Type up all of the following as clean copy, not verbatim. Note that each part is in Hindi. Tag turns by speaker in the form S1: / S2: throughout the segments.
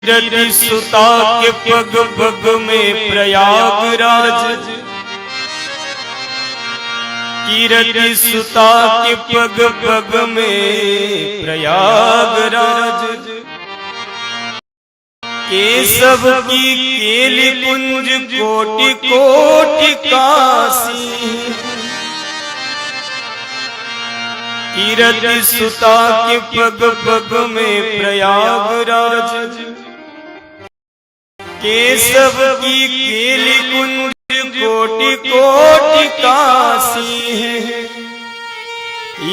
S1: कीरति सुता के पग पग में प्रयागराज, कीरति सुता के पग पग में प्रयागराज, केशव की केली कुंज कोटि कोटि काशी, कीरति सुता के पग पग में प्रयागराज, केशव की केली कुंज कोटि कोटि काशी है।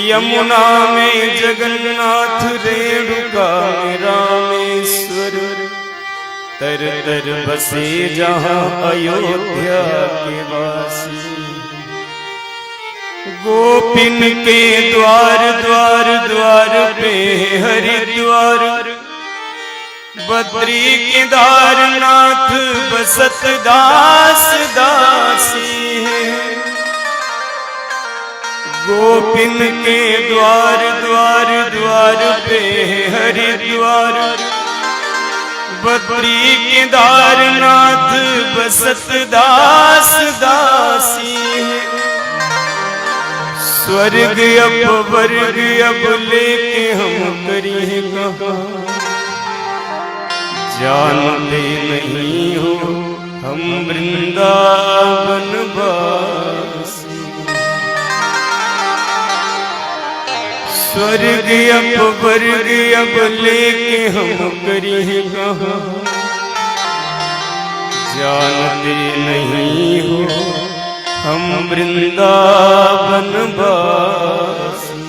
S1: यमुना में जगन्नाथ रेणुका में रामेश्वर, तर तर बसे जहाँ अयोध्या के वासी। गोपिन के द्वार द्वार द्वार पे हरिद्वार, बद्री केदारनाथ बसत दास दासी है। गोपिन के द्वार द्वार द्वार पे हरिद्वार, बद्री केदारनाथ बसत दास दासी है। स्वर्ग अपवर्ग अब लेके हम करिए कहाँ, जानते नहीं हो हम वृंदावन वासी। स्वर्ग अपवर्ग अब लेके हम करिए कहाँ, जानते नहीं हो हम वृंदावन वासी।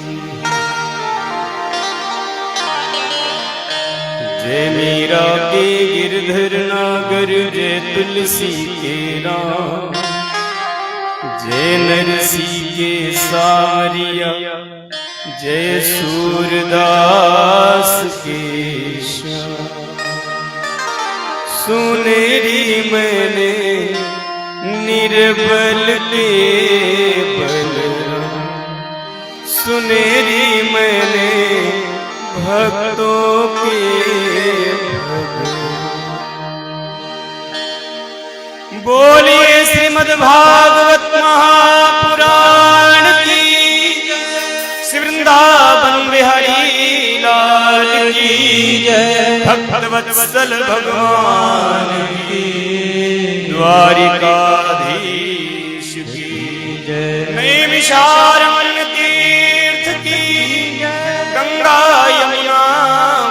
S1: जय मीरा के गिरधर नागर, जय तुलसी के राम, जय नरसी के सारिया, जय सूरदास के श्याम। सुनेरी मैंने निर्बल के बलराम, सुनेरी मैंने भक्तों के भगवान। बोलिए श्रीमद् भागवत महापुराण की, श्री वृंदावन बिहारी लाल की जय। भक्तवत्सल भगवान की, द्वारिकाधीश की जय। नैमिषारण्य तीर्थ की जय, गंगा यमुना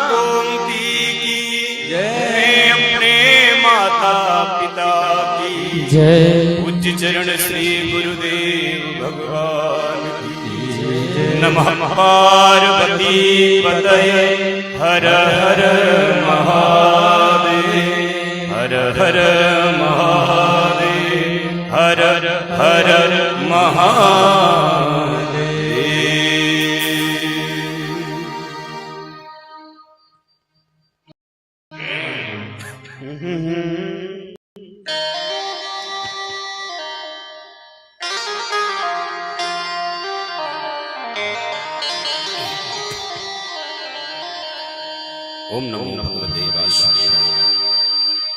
S1: गोमती की जय। अपने माता पिता की जय, पूज्य चरण श्री गुरुदेव भगवान की जय। नमः पार्वती पतये हर हर महादेव, हर हर महादेव, हर हर महादेव। ओम नमो भगवते वासुदेवाय,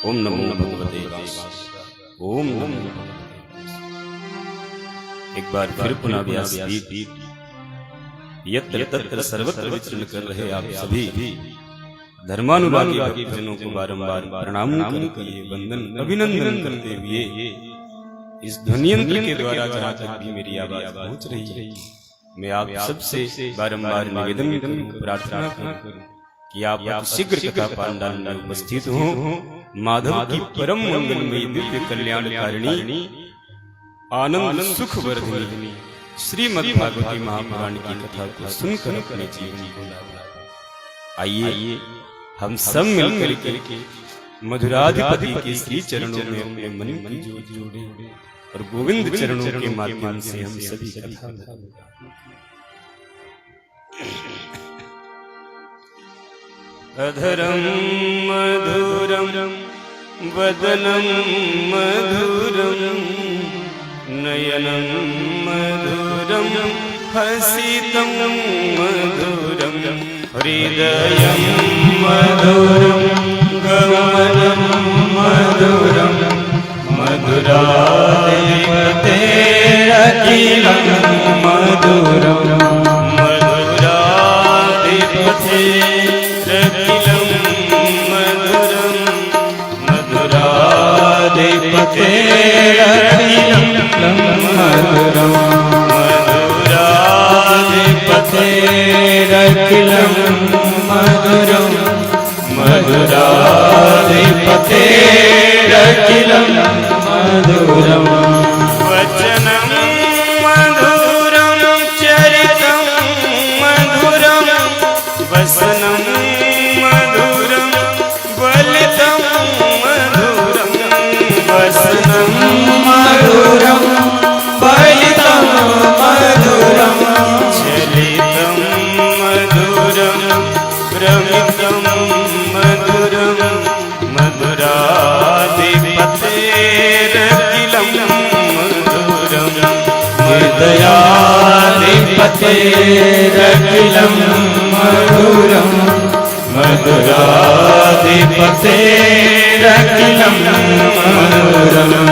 S1: ओम नमो भगवते वासुदेवाय, ओम नमो। एक बार फिर पुनः व्यासपीठ यत्र तत्र सर्वत्र विचरण कर रहे आप सभी धर्मानुरागी भक्तजनों को बारंबार प्रणाम करके वंदन अभिनंदन करते हुए इस ध्वनियंत्र के द्वारा जहाँ तक भी मेरी आवाज पहुंच रही है, मैं आप सबसे बारंबार निवेदन करूं, प्रार्थना करूं कि आप शीघ्र कथा पांडाल में उपस्थित हो। माधव की परम मंगलमयी दिव्य कल्याणकारिणी आनंद सुख वर्धिनी श्रीमद् भागवती महापुराण की कथा को सुनकर अपने जीवन को लाभ। आइए हम सब मिलकर के मधुराधिपति के श्री चरणों में अपने मन की जोत जोड़े और गोविंद चरणों के माध्यम से हम सभी कथा। अधरम मधुरम वदनम मधुरम, नयनम मधुरम हसितम मधुरम, हृदयम मधुरम गम
S2: मधुराधिपतेरखिलं मधुरम्
S1: वचनं मधुरं चरितं मधुरं वसनं मधुरं बलितं मधुरं वसनं
S2: मधुरं बलितं मधुरं
S1: चरितं मधुरं भ्रमितं मधुरं मधुराधिपतेरखिलं मधुरं
S2: हृदयाधिपतेरखिलं मधुरं मधुराधिपतेरखिलं मधुरम्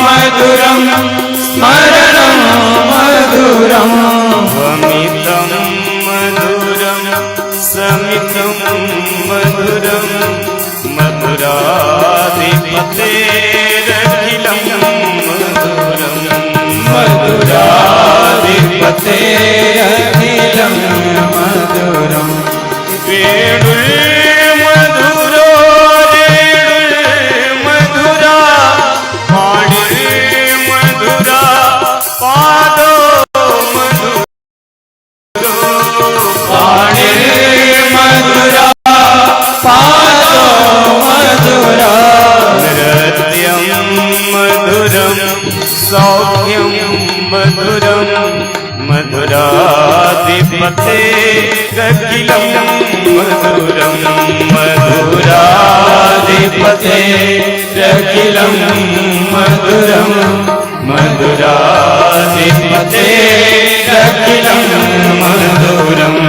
S2: मधुरं स्मरणं मधुरं
S1: वमितं मधुरं समितं मधुरं मधुराधिपतेरखिलं मधुरं
S2: मधुराधिपतेरखिलं मधुरं
S1: वेणुर्मधुरो रेणुर्मधुरा वाणिर्मधुरा पादो मधुरो
S2: वाणिर्मधुरा पादो मधुरा
S1: नृत्यं मधुरं सौख्यं मधुरं मधुराधिपतेरखिलं मधुरं
S2: मधुराधिपतेरखिलं मधुरं मधुराधिपतेरखिलं मधुरम्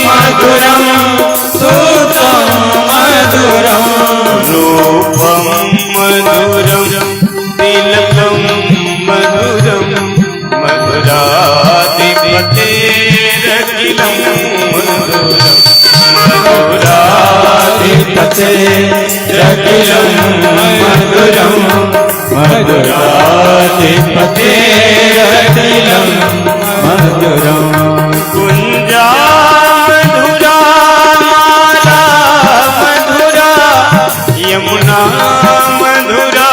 S2: मधुरं सूतं मधुरं
S1: रूपं मधुरं तिलकं मधुरं मधुराधिपतेरखिलं मधुरं
S2: मधुराधिपतेरखिलं मधुरं मधुराधिपतेरखिलं मधुरम्
S1: कुञ्जा मधुरा माला मधुरा यमुना मधुरा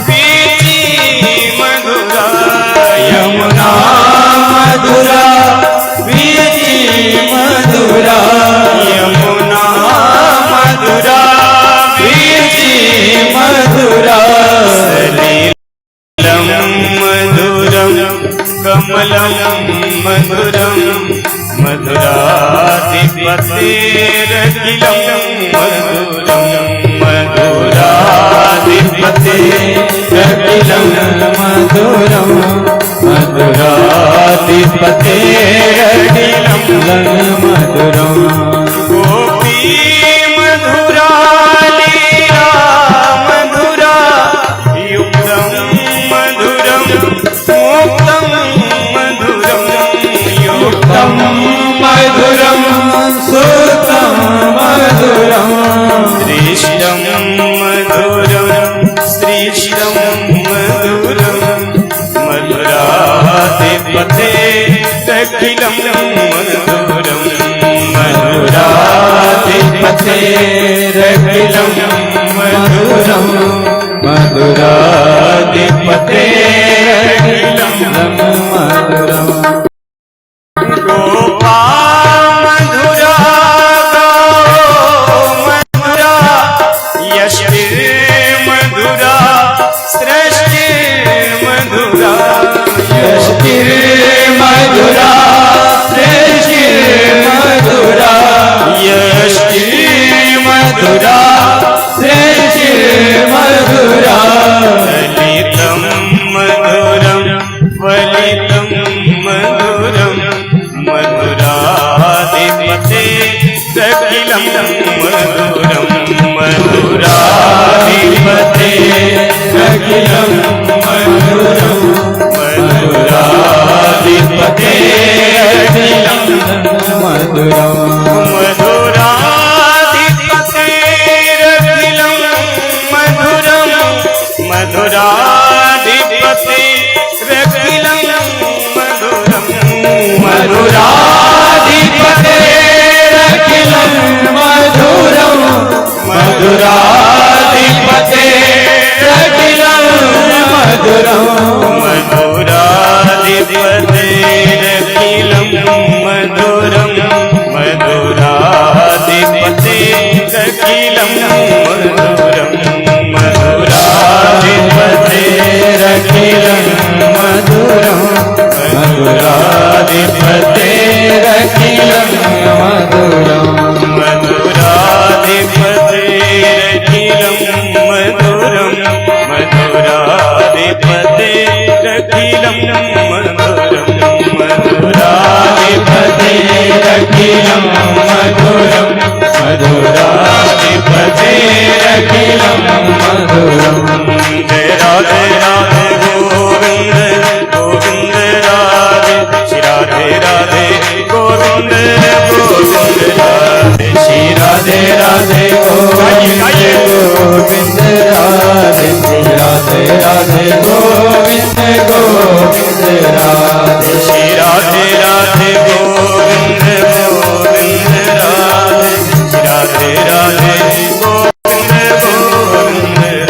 S1: वीथी मधुरा
S2: यमुना मधुरा वीथी मधुरा
S1: यमुना मधुरा
S2: वीथी मधुरा
S1: सलिलं मधुरं कमलं मधुरं मधुराधिपतेरखिलं मधुरं
S2: मधुराधिपतेरखिलं मधुरं मधुराधिपतेरखिलं मधुरम्
S1: गोपी मधुरा मधुरम्
S2: मधुराधिपतेरखिलं मधुरं मधुराधिपतेरखिलं मधुरम्
S1: गोपाल मधुरा मधुरा यश्री मधुरा सृष्टि मधुरा
S2: यष्टि मधुरा सृष्टि मधुरा यष्टि मधुरा सृष्टि मधुरा
S1: ललितं मधुरं वलितं मधुरं मधुराधिपते रखिलं मधुरं
S2: मधुराधिपते रखिलं मधुरं मधुराधिपते रखिलं मधुरम्
S1: मधुराधिपते रखिलं मधुरं मधुराधिपते रखिलं मधुरं
S2: मधुराधिपते रखिलं मधुरं मधुराधिपते रखिलं मधुरं
S1: मधुराधिपते रखिलं मधुरं मधुराधिपते रखिलं मधुरं
S2: मधुराधिपते रखिलं मधुरं मधुराधिपते रखिलं मधुरं
S1: मधुराधिपते रखिलं मधुरं मधुराधिपते रखिलं मधुरं
S2: मधुराधिपते रखिलं मधुरं मधुराधिपते रखिलं मधुरं
S1: राधे राधे गोविंद गोविंद राधे श्री राधे राधे गोविंद गोविंद राधे
S2: श्री राधे राधे गोविंद गोविंद राधे श्री राधे राधे गोविंद गोविंद राधे
S1: श्री राधे राधे गोविंद गोविंद राधे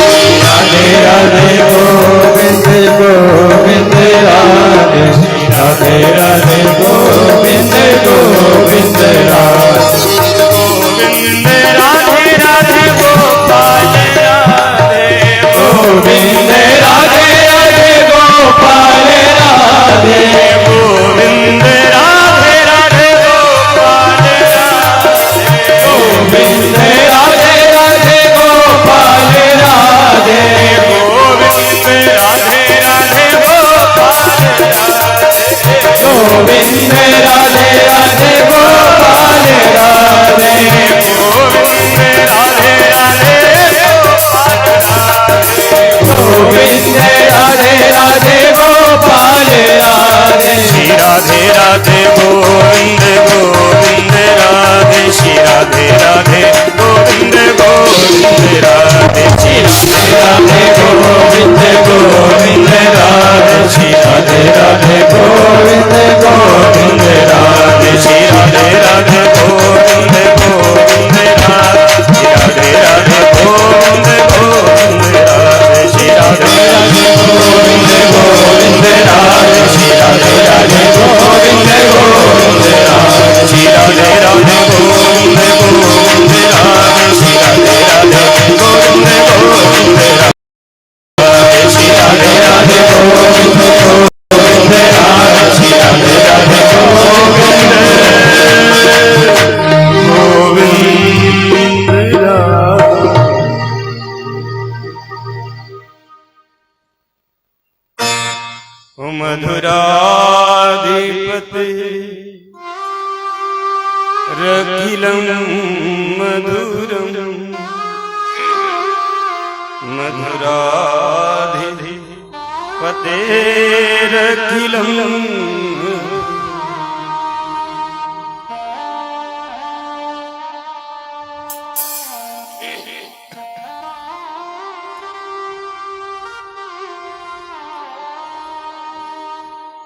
S1: श्री राधे राधे गोविंद गोविंद
S2: राधे राधे गोविंद गोविंद राधे श्री राधे राधे गोविंद गोविंद राधे
S1: गोविंद राधे राधे गोपाल राधे
S2: गोविंद राधे राधे गोपाल राधे
S1: गोविंद राधे राधे गोपाल राधे
S2: गोविंद राधे राधे गोपाल राधे
S1: गोविंद राधे राधे गोपाल राधे
S2: गोविंद राधे राधे गोपाल राधे
S1: गोविंद राधे राधे गोपाल राधे
S2: गोविंद राधे राधे गोपाल राधे
S1: श्री राधे राधे गोविंद गोविंद राधे श्री राधे राधे गोविंद गोविंद राधे श्री
S2: राधे गोविंद गोविंद राधे श्री राधे राधे गोविंद गोविंद राधे
S1: श्री राधे राधे गोविंद गोविंद राधे श्री राधे राधे गोविंद गोविंद राधे श्री राधे राधे
S2: गोविंद गोविंद राधे श्री राधे राधे गोविंद गोविंद राधे
S1: श्री राधे राधे गोविंद गोविंद राधे श्री राधे राधे गोविंद गोविंद राधे श्री राधे राधे गोविंद गोविंद राधे श्री राधे राधे गोविंद गोविंद राधे मधुराधिपते रखिलं मधुरं मधुराधिपते रखिलं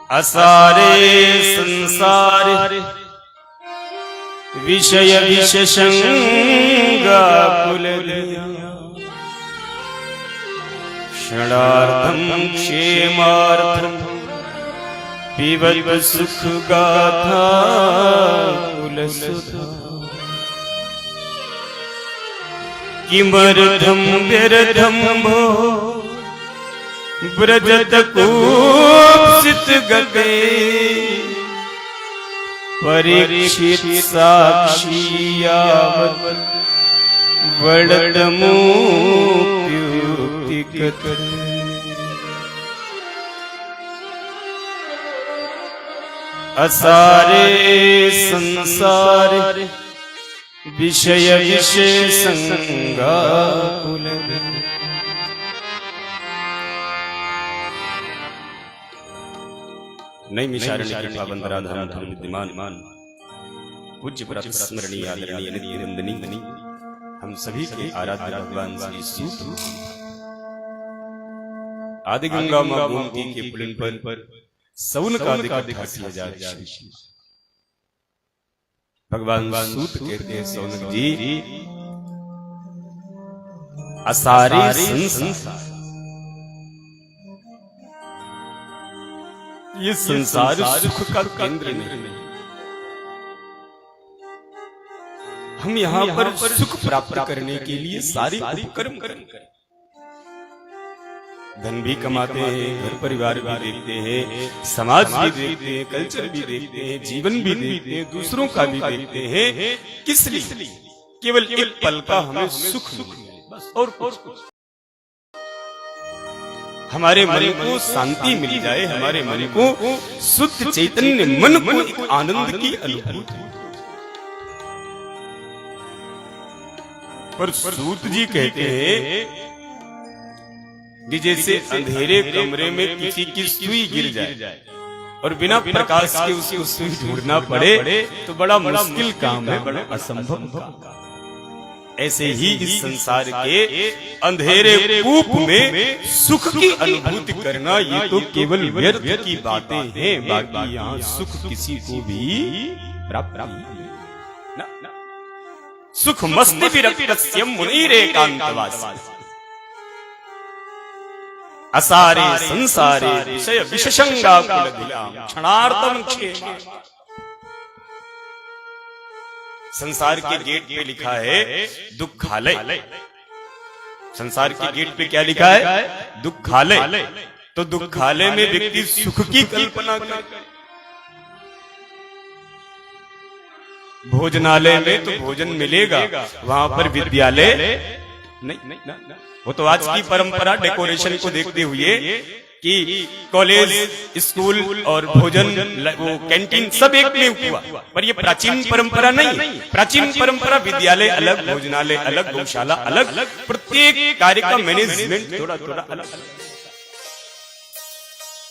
S1: असारे संसार विषय विशेषंगा पुललिया क्षणार्थं क्षेमार्थं पिबत सुख गाथा कुलसुधा किमर्थं व्यर्थं भो ब्रजत कुत्सित गते परीक्षित साक्षी यावत् वडत मुक्ति कते असारे संसार विषय विशेषंगा कुललिया नई मिशारण्य कृपा वंदराधाम धर्म विद्यमान पूज्य प्रत स्मरणीय आदरणीय नित्य नंदनी हम सभी के आराध्य भगवान श्री सूत आदि गंगा मां गोमती के पुलिन पर सवन का अधिकार किया जाए। भगवान सूत कहते हैं सौनक जी असारे संसार ये संसार सुख का केंद्र नहीं। हम यहाँ पर सुख प्राप्त करने के लिए सारे उपकर्म करेंगे। धन भी कमाते हैं, घर परिवार भी देखते हैं, समाज भी देखते हैं, कल्चर भी देखते हैं, जीवन भी देखते हैं, दूसरों का भी देखते हैं। किस लिए? केवल एक पल का हमें सुख मिले बस, और कुछ हमारे मन को शांति मिल जाए, हमारे मन को शुद्ध चैतन्य मन को एक आनंद की अनुभूति। पर सूत जी कहते हैं कि जैसे अंधेरे कमरे में किसी की सुई गिर जाए और बिना प्रकाश के उसको सुई ढूंढना पड़े तो बड़ा मुश्किल काम है, बड़ा असंभव काम। ऐसे ही इस संसार के अंधेरे कूप में सुख की अनुभूति करना ये तो केवल व्यर्थ की बातें हैं। बाकी यहाँ सुख किसी को भी प्राप्त नहीं। सुख मस्ति विरक्तस्य मुनिरेकांतवासी असारे संसारे विषय विशेषंगा कुललिया क्षणार्थं क्षेमा। संसार के गेट पे लिखा है दुखालय। संसार के गेट पे क्या लिखा है? दुखालय। तो दुखालय में व्यक्ति सुख की कल्पना करे। भोजनालय में तो भोजन मिलेगा, वहां पर विद्यालय नहीं। वो तो आज की परंपरा डेकोरेशन को देखते हुए कि कॉलेज, स्कूल और भोजन, वो कैंटीन सब एक में हुआ, पर ये प्राचीन परंपरा नहीं। प्राचीन परंपरा विद्यालय अलग, भोजनालय अलग, गौशाला अलग, प्रत्येक कार्य का मैनेजमेंट थोड़ा थोड़ा अलग।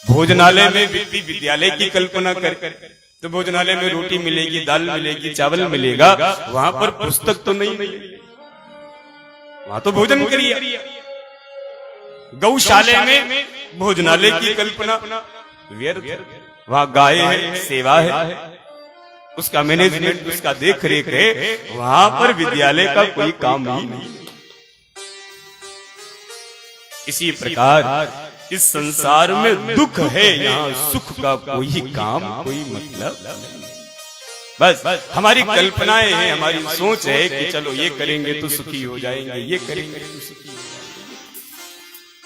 S1: भोजनालय में व्यक्ति विद्यालय की कल्पना कर, तो भोजनालय में रोटी मिलेगी, दाल मिलेगी, चावल मिलेगा, वहां पर पुस्तक तो नहीं मिलेगी, वहां तो भोजन करिए। गौशाले में भोजनालय की कल्पना व्यर्थ, वहां गाय है, सेवा है, उसका मैनेजमेंट, उसका देख रेख है, वहां पर विद्यालय का कोई काम ही नहीं। इसी प्रकार इस संसार में दुख है, यहाँ सुख का कोई काम, कोई मतलब नहीं। बस हमारी कल्पनाएं हैं, हमारी सोच है कि चलो ये करेंगे तो सुखी हो जाएंगे, ये करेंगे तो सुखी हो जाएंगे।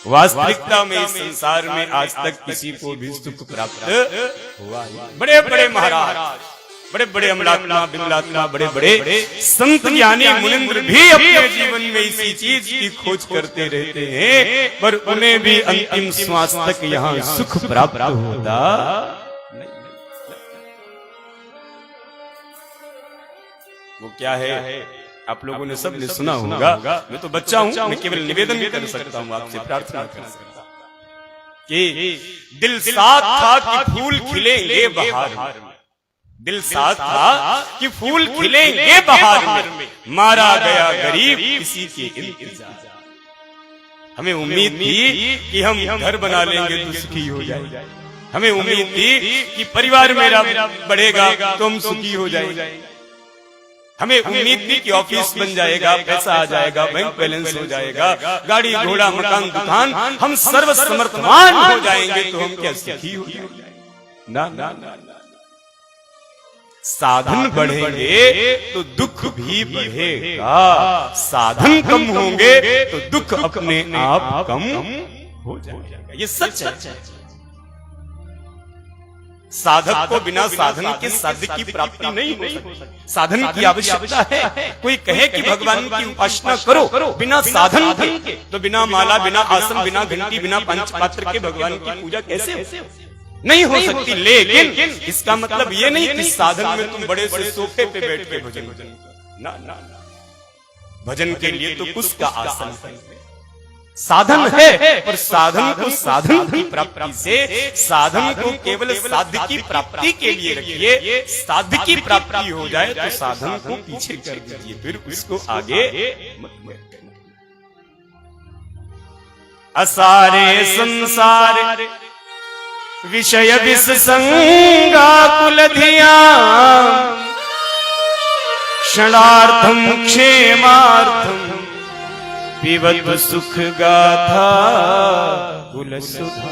S1: वास्तविकता में इस संसार में आज तक किसी को भी सुख प्राप्त हुआ है। बड़े बड़े महाराज, बड़े बड़े अमलात्मा, बिमलात्मा, बड़े बड़े संत ज्ञानी मुनिंद्र भी अपने जीवन में इसी चीज की खोज करते रहते हैं, पर उन्हें भी अंतिम श्वास तक यहाँ सुख प्राप्त होता नहीं। वो क्या है? आप लोगों ने सबने सुना होगा। मैं तो बच्चा हूँ, मैं केवल निवेदन कर सकता हूँ, आपसे प्रार्थना कर सकता हूँ कि दिल साथ था कि फूल खिलेंगे बहार में, दिल साथ था कि फूल खिलेंगे बहार में, मारा गया गरीब किसी के इंतजार। हमें उम्मीद थी कि हम घर बना लेंगे तो सुखी हो जाएंगे, हमें उम्मीद थी कि परिवार मेरा बढ़ेगा तो हम सुखी हो जाएंगे। हमें उम्मीद थी कि ऑफिस बन जाएगा, पैसा आ जाएगा, बैंक बैलेंस हो जाएगा, गाड़ी घोड़ा मकान दुकान, हम सर्वसमर्थवान हो जाएंगे तो हम क्या सुखी हो जाएंगे? ना ना ना, साधन बढ़ेंगे तो दुख भी बढ़ेगा, साधन कम होंगे तो दुख अपने आप कम हो जाएगा। ये सच है। साधक को बिना साधन के साध्य की प्राप्ति नहीं हो सकती। साधन की आवश्यकता है। कोई कहे कि भगवान की उपासना करो बिना साधन के, तो बिना माला, बिना आसन, बिना घंटी, बिना पंचपात्र के भगवान की पूजा कैसे हो? नहीं हो सकती। लेकिन इसका मतलब ये नहीं कि साधन में तुम बड़े से सोफे पे बैठ के भजन ना ना, भजन के लिए तो कुछ का आसन साधन है, पर साधन को साधन की प्राप्ति से, साधन को केवल साध्य की प्राप्ति के लिए रखिए। साध्य की प्राप्ति हो जाए तो साधन को पीछे कर दीजिए, फिर उसको आगे मत करना। असारे संसार विषय विसंगा कुलधिया, क्षणार्थम क्षेमार्थम पिबत सुख गाथा कुलसुधा।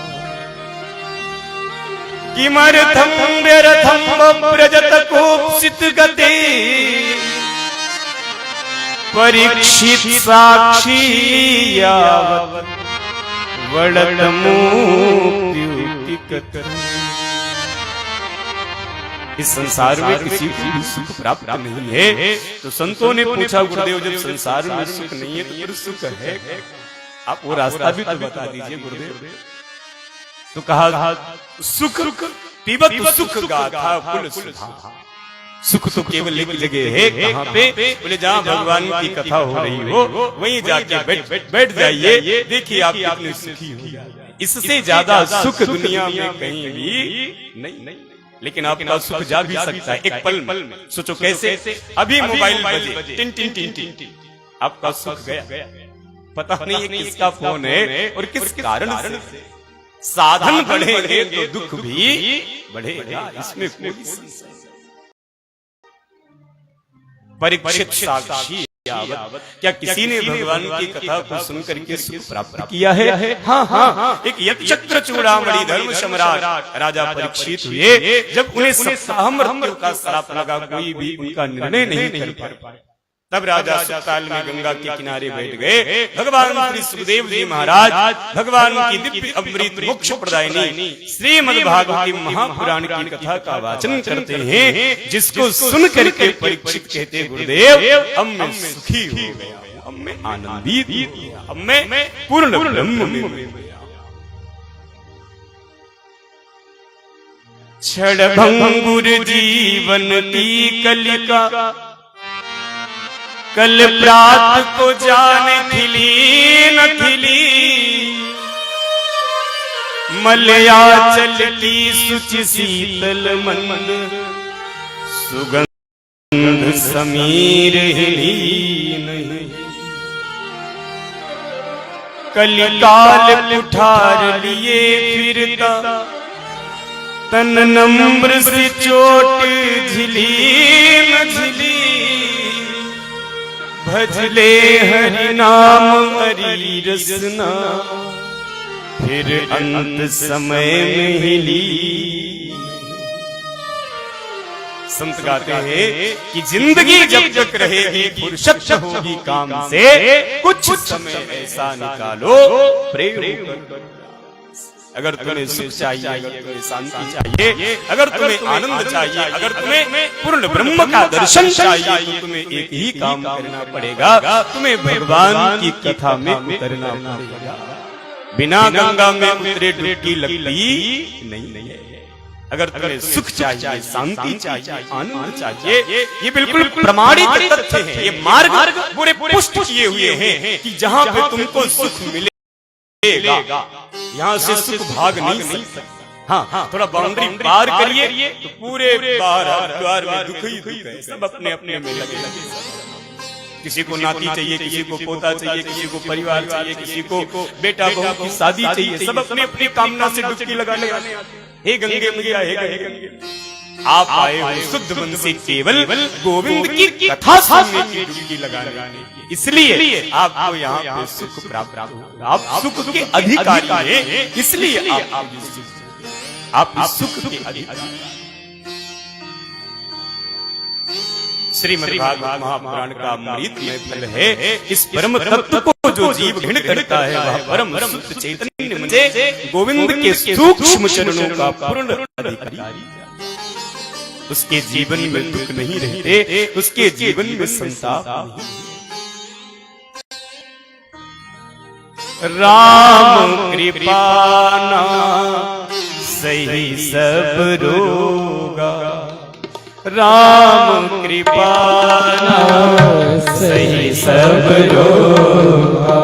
S1: किमर्थम व्यर्थम व्रजत कुत्सित गति, परीक्षित साक्षी यावत् वड़त मुक्ति। इस संसार में किसी को भी सुख प्राप्त नहीं है। तो संतों ने पूछा, गुरुदेव जब संसार में सुख नहीं है तो फिर सुख है? आप वो रास्ता भी तो बता दीजिए गुरुदेव। तो कहा सुख पिबत सुख गाथा कुलसुधा। सुख तो केवल एक जगह है, कहाँ पे? बोले जहाँ भगवान की कथा हो रही हो वहीं जाके बैठ जाइए, देखिए आप कितने सुखी हो। इससे ज्यादा सुख दुनिया में कहीं भी नहीं। लेकिन आपका सुख जा भी सकता है एक पल में। सोचो कैसे? अभी मोबाइल बजे, टिन टिन टिन टिन, आपका सुख गया। पता नहीं है किसका फोन है और किस कारण से। साधन बढ़ेंगे तो दुख भी बढ़ेगा, इसमें कोई संशय। परीक्षित साक्षी यावत्, क्या किसी ने भगवान की कथा को सुनकर के सुख प्राप्त किया है? हाँ। एक यक्षचक्र चूड़ामणि धर्म सम्राट राजा परीक्षित हुए। जब उन्हें सप्ताह मृत्यु का श्राप लगा, कोई भी उनका निर्णय नहीं कर पाए। तब राजा सुखताल में गंगा के किनारे बैठ गए। भगवान श्री सुखदेव जी महाराज भगवान की दिव्य अमृत मोक्ष प्रदायिनी श्रीमद् भागवती महापुराण की कथा का वाचन करते हैं, जिसको सुन करके परीक्षित कहते, गुरुदेव अब मैं सुखी हो गया, अब मैं आनंदित हो गया, अब मैं पूर्ण ब्रह्म में हो गया। क्षणभंगुर जीवन की कलिका, कल प्रात को जाने खिली न खिली, मलयाचल की शुचि शीतल मंद, सुगंध समीर हिली नहीं। कलिकाल कुठार लिए फिरता, तन नम्र से चोट झिली न झिली, भजले हरि नाम हरि रसना, फिर अंत समय में हिली। संत गाते हैं कि जिंदगी जब तक रहेगी फुर्सत होगी काम से, कुछ समय ऐसा निकालो प्रेम। अगर तुम्हें सुख चाहिए, अगर तुम्हें शांति चाहिए, अगर तुम्हें आनंद चाहिए, अगर तुम्हें पूर्ण ब्रह्म का दर्शन चाहिए, तो तुम्हें एक ही काम करना पड़ेगा, तुम्हें भगवान की कथा में उतरना पड़ेगा। बिना गंगा में उतरे डुबकी लगती नहीं है। अगर तुम्हें सुख चाहिए, शांति चाहिए, आनंद चाहिए, ये बिल्कुल प्रमाणित तथ्य है। ये मार्ग पूरे पुष्ट किए हुए हैं कि जहाँ पे तुमको सुख मिलेगा, यहाँ से सुख भाग नहीं सकता। हाँ, थोड़ा बाउंड्री पार करिए तो पूरे बाहर द्वार में दुख ही दुख है। सब अपने अपने में लगे। किसी को नाती चाहिए, किसी को पोता चाहिए, किसी को परिवार चाहिए, किसी को बेटा बहू की शादी चाहिए। सब अपने अपनी कामना से डुबकी लगाने आते। हे गंगे मैया, हे गंगे, आप आए हो शुद्ध मन से केवल गोविंद की कथा सुनने की डुबकी लगाने, इसलिए आपको यहाँ पे सुख प्राप्त होगा। आप सुख के अधिकारी हैं, इसलिए आप सुख के अधिकारी। श्रीमद्भागवत महापुराण का अमृतमय फल है। इस परम तत्व को जो जीव घृण करता है वह परम शुद्ध चैतन्य मुझे गोविंद के सूक्ष्म चरणों का पूर्ण अधिकारी। उसके जीवन में दुख नहीं रहते, उसके जीवन में संताप नहीं। राम कृपाना सही सब रोगा, राम कृपाना सही सब रोगा,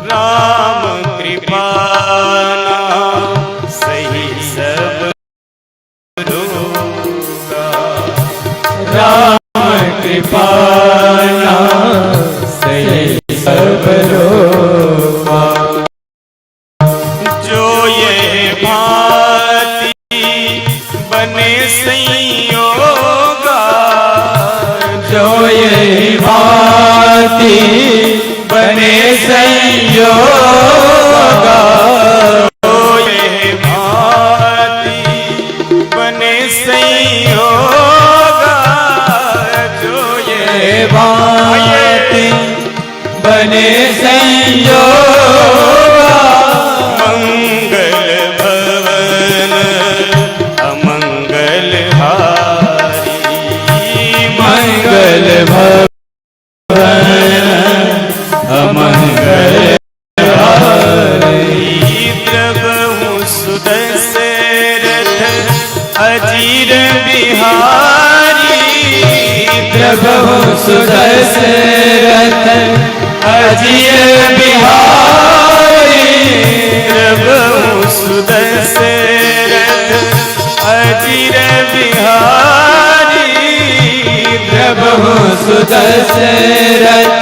S1: राम कृपाना सही सब रोगा, राम कृपाना सही सब रोगा। जो ये भांति बने संयोगा, जो ये भांति बने संयोगा, जो ये भांति बने संयोगा, जो ये भांति बने संयोगा, मंगल भवन अमंगल हारी, मंगल भवन अमंगल हारी। द्रवहु सुदशरथ अजीर बिहारी, द्रवहु सुदशरथ अजीर बिहारी, द्रवहु सुदशरथ अजीर बिहारी, द्रवहु सुदशरथ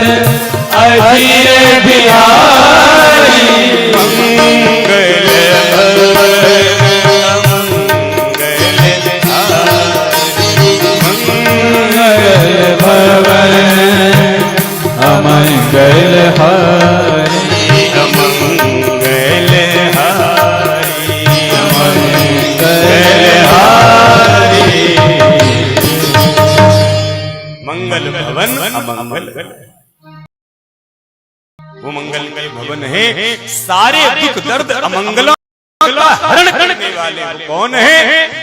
S1: अजीर बिहारी। मंगल भवन अमंगल हारी, मंगल भवन अमंगल हारी, अमंगल हारी, अमंगल हारी। मंगल भवन अमंगल, वो मंगल के भवन है। सारे दुख दर्द अमंगलों का हरण करने वाले कौन है?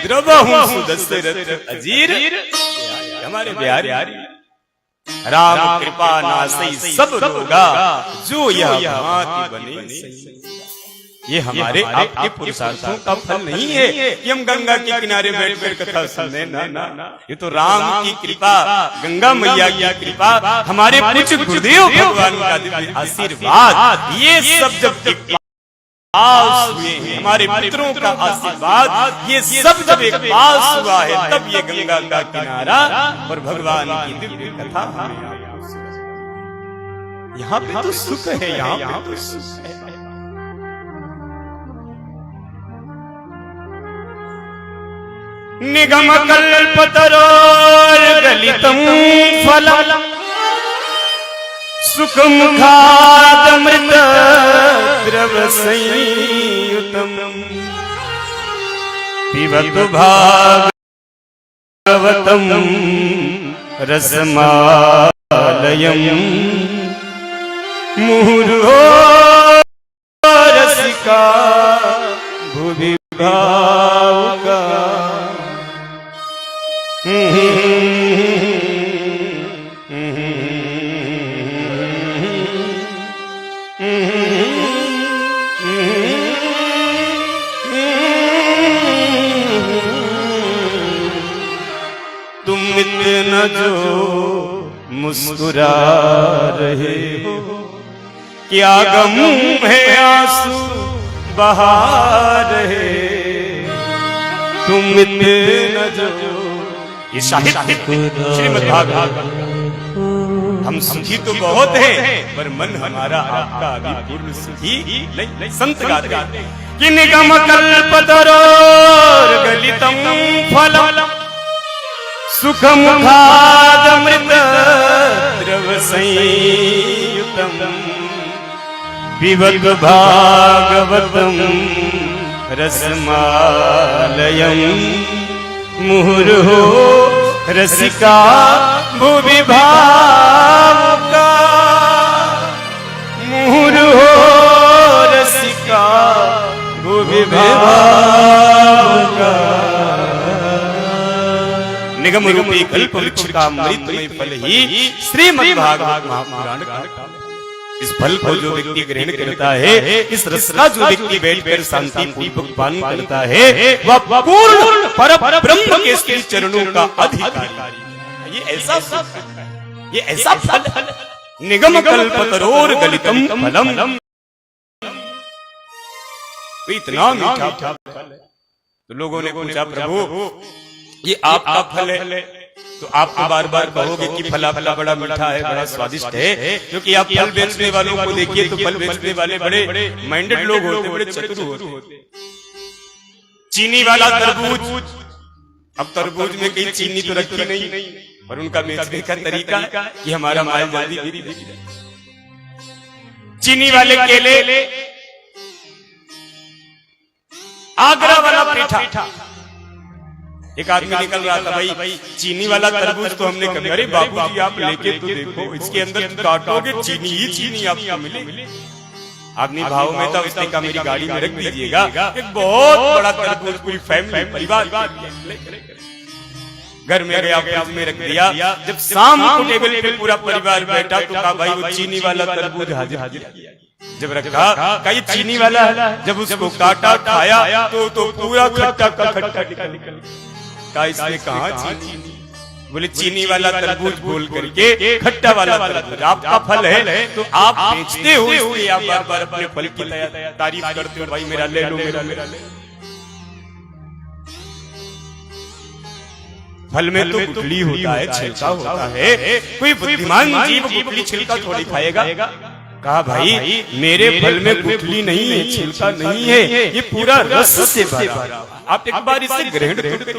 S1: द्रवहु सुदशरथ अजीर, हमारे बिहारी राम कृपा नासई सब रोगा, जो यह भांति बने सही। ये हमारे आपके पुरुषार्थों का फल नहीं है कि हम गंगा के किनारे बैठकर कथा सुने, ना ना, ये तो राम की कृपा, गंगा मैया की कृपा, हमारे पूज्य गुरुदेव भगवान का दिव्य आशीर्वाद, ये सब जब एक पास हुए हैं, हमारे पितरों का आशीर्वाद, ये सब जब एक पास हुआ है, तब ये गंगा का किनारा और भगवान की दिव्य कथा हमें आपको सुनाई। यहाँ पे तो सुख है, यहाँ पे तो सुख है। निगम कल्पतरोर्गलितं फलम् सुखमुखादमृत द्रवसंयुतम् पिबतु भागवतम् रसमालयम् मुहुर्हो रसिका भुवि भावुका। तुम इतना जो मुस्कुरा रहे हो, क्या गम है आंसू बहा रहे। तुम इतना जो, ये साहित्य श्रीमद्भागवत, हम सुखी तो बहुत हैं पर मन हमारा आपका अभी पूर्ण सुखी नहीं। संत गाते कि निगम कल्पतरोर्गलितं फलम् सुखमुखादमृत द्रवसंयुतम् पिबत भागवतम् रसमालयम् मुहुर्हो रसिका भुवि भावुका मुहुर्हो रसिका भुवि भावुका। निगम रूपी कल्प वृक्ष का अमृतमय फल ही श्रीमद् भागवत महापुराण का। इस फल को जो व्यक्ति ग्रहण करता है, इस रस का जो व्यक्ति बैठकर शांति पूर्वक पान करता है, वह पूर्ण परब्रह्म के श्री चरणों का अधिकारी। ये ऐसा फल, ये ऐसा फल निगम कल्पतरोर्गलितं फलम्। तो इतना मीठा फल है। तो लोगों ने पूछा, प्रभु ये आपका फल है, तो आप बार बार कहोगे कि फला फला बड़ा मीठा है, बड़ा स्वादिष्ट है, क्योंकि आप फल बेचने वालों को देखिए तो फल बेचने वाले बड़े माइंडेड लोग होते, बड़े चतुर होते। चीनी वाला तरबूज, अब तरबूज में कहीं चीनी तो रखी नहीं, और उनका बेचने का तरीका कि हमारा माल जल्दी गिरी जाए। चीनी वाले केले, आगरा वाला पेठा। एक आदमी निकल रहा था, भाई चीनी वाला तरबूज तो हमने कभी, अरे बाबूजी आप लेके तो देखो, इसके अंदर काटोगे चीनी ही चीनी आपको मिले। आदमी भाव में था, उसने कहा मेरी गाड़ी में रख दीजिएगा। एक बहुत बड़ा तरबूज पूरी फैमिली परिवार घर में गया, फ्रिज में रख दिया। जब शाम को टेबल पे पूरा परिवार बैठा तो कहा भाई वो चीनी वाला तरबूज हाजिर किया। जब रखा कहा ये चीनी वाला है, जब उसको काटा खाया तो पूरा खट्टा का खट्टा निकल। कहा इसमें कहाँ चीनी? बोले चीनी वाला तरबूज बोल करके खट्टा वाला तरबूज आपका फल है, तो आप बेचते हो इसलिए आप बार बार अपने फल की तारीफ करते हो, भाई मेरा ले लो, मेरा ले लो। फल में तो गुठली होता है, छिलका होता है, कोई बुद्धिमान जीव गुठली छिलका थोड़ी खाएगा। कहा भाई मेरे फल में गुठली नहीं है, छिलका नहीं है, ये पूरा रस से भरा। आप एक बार इसे ग्रहण करिए,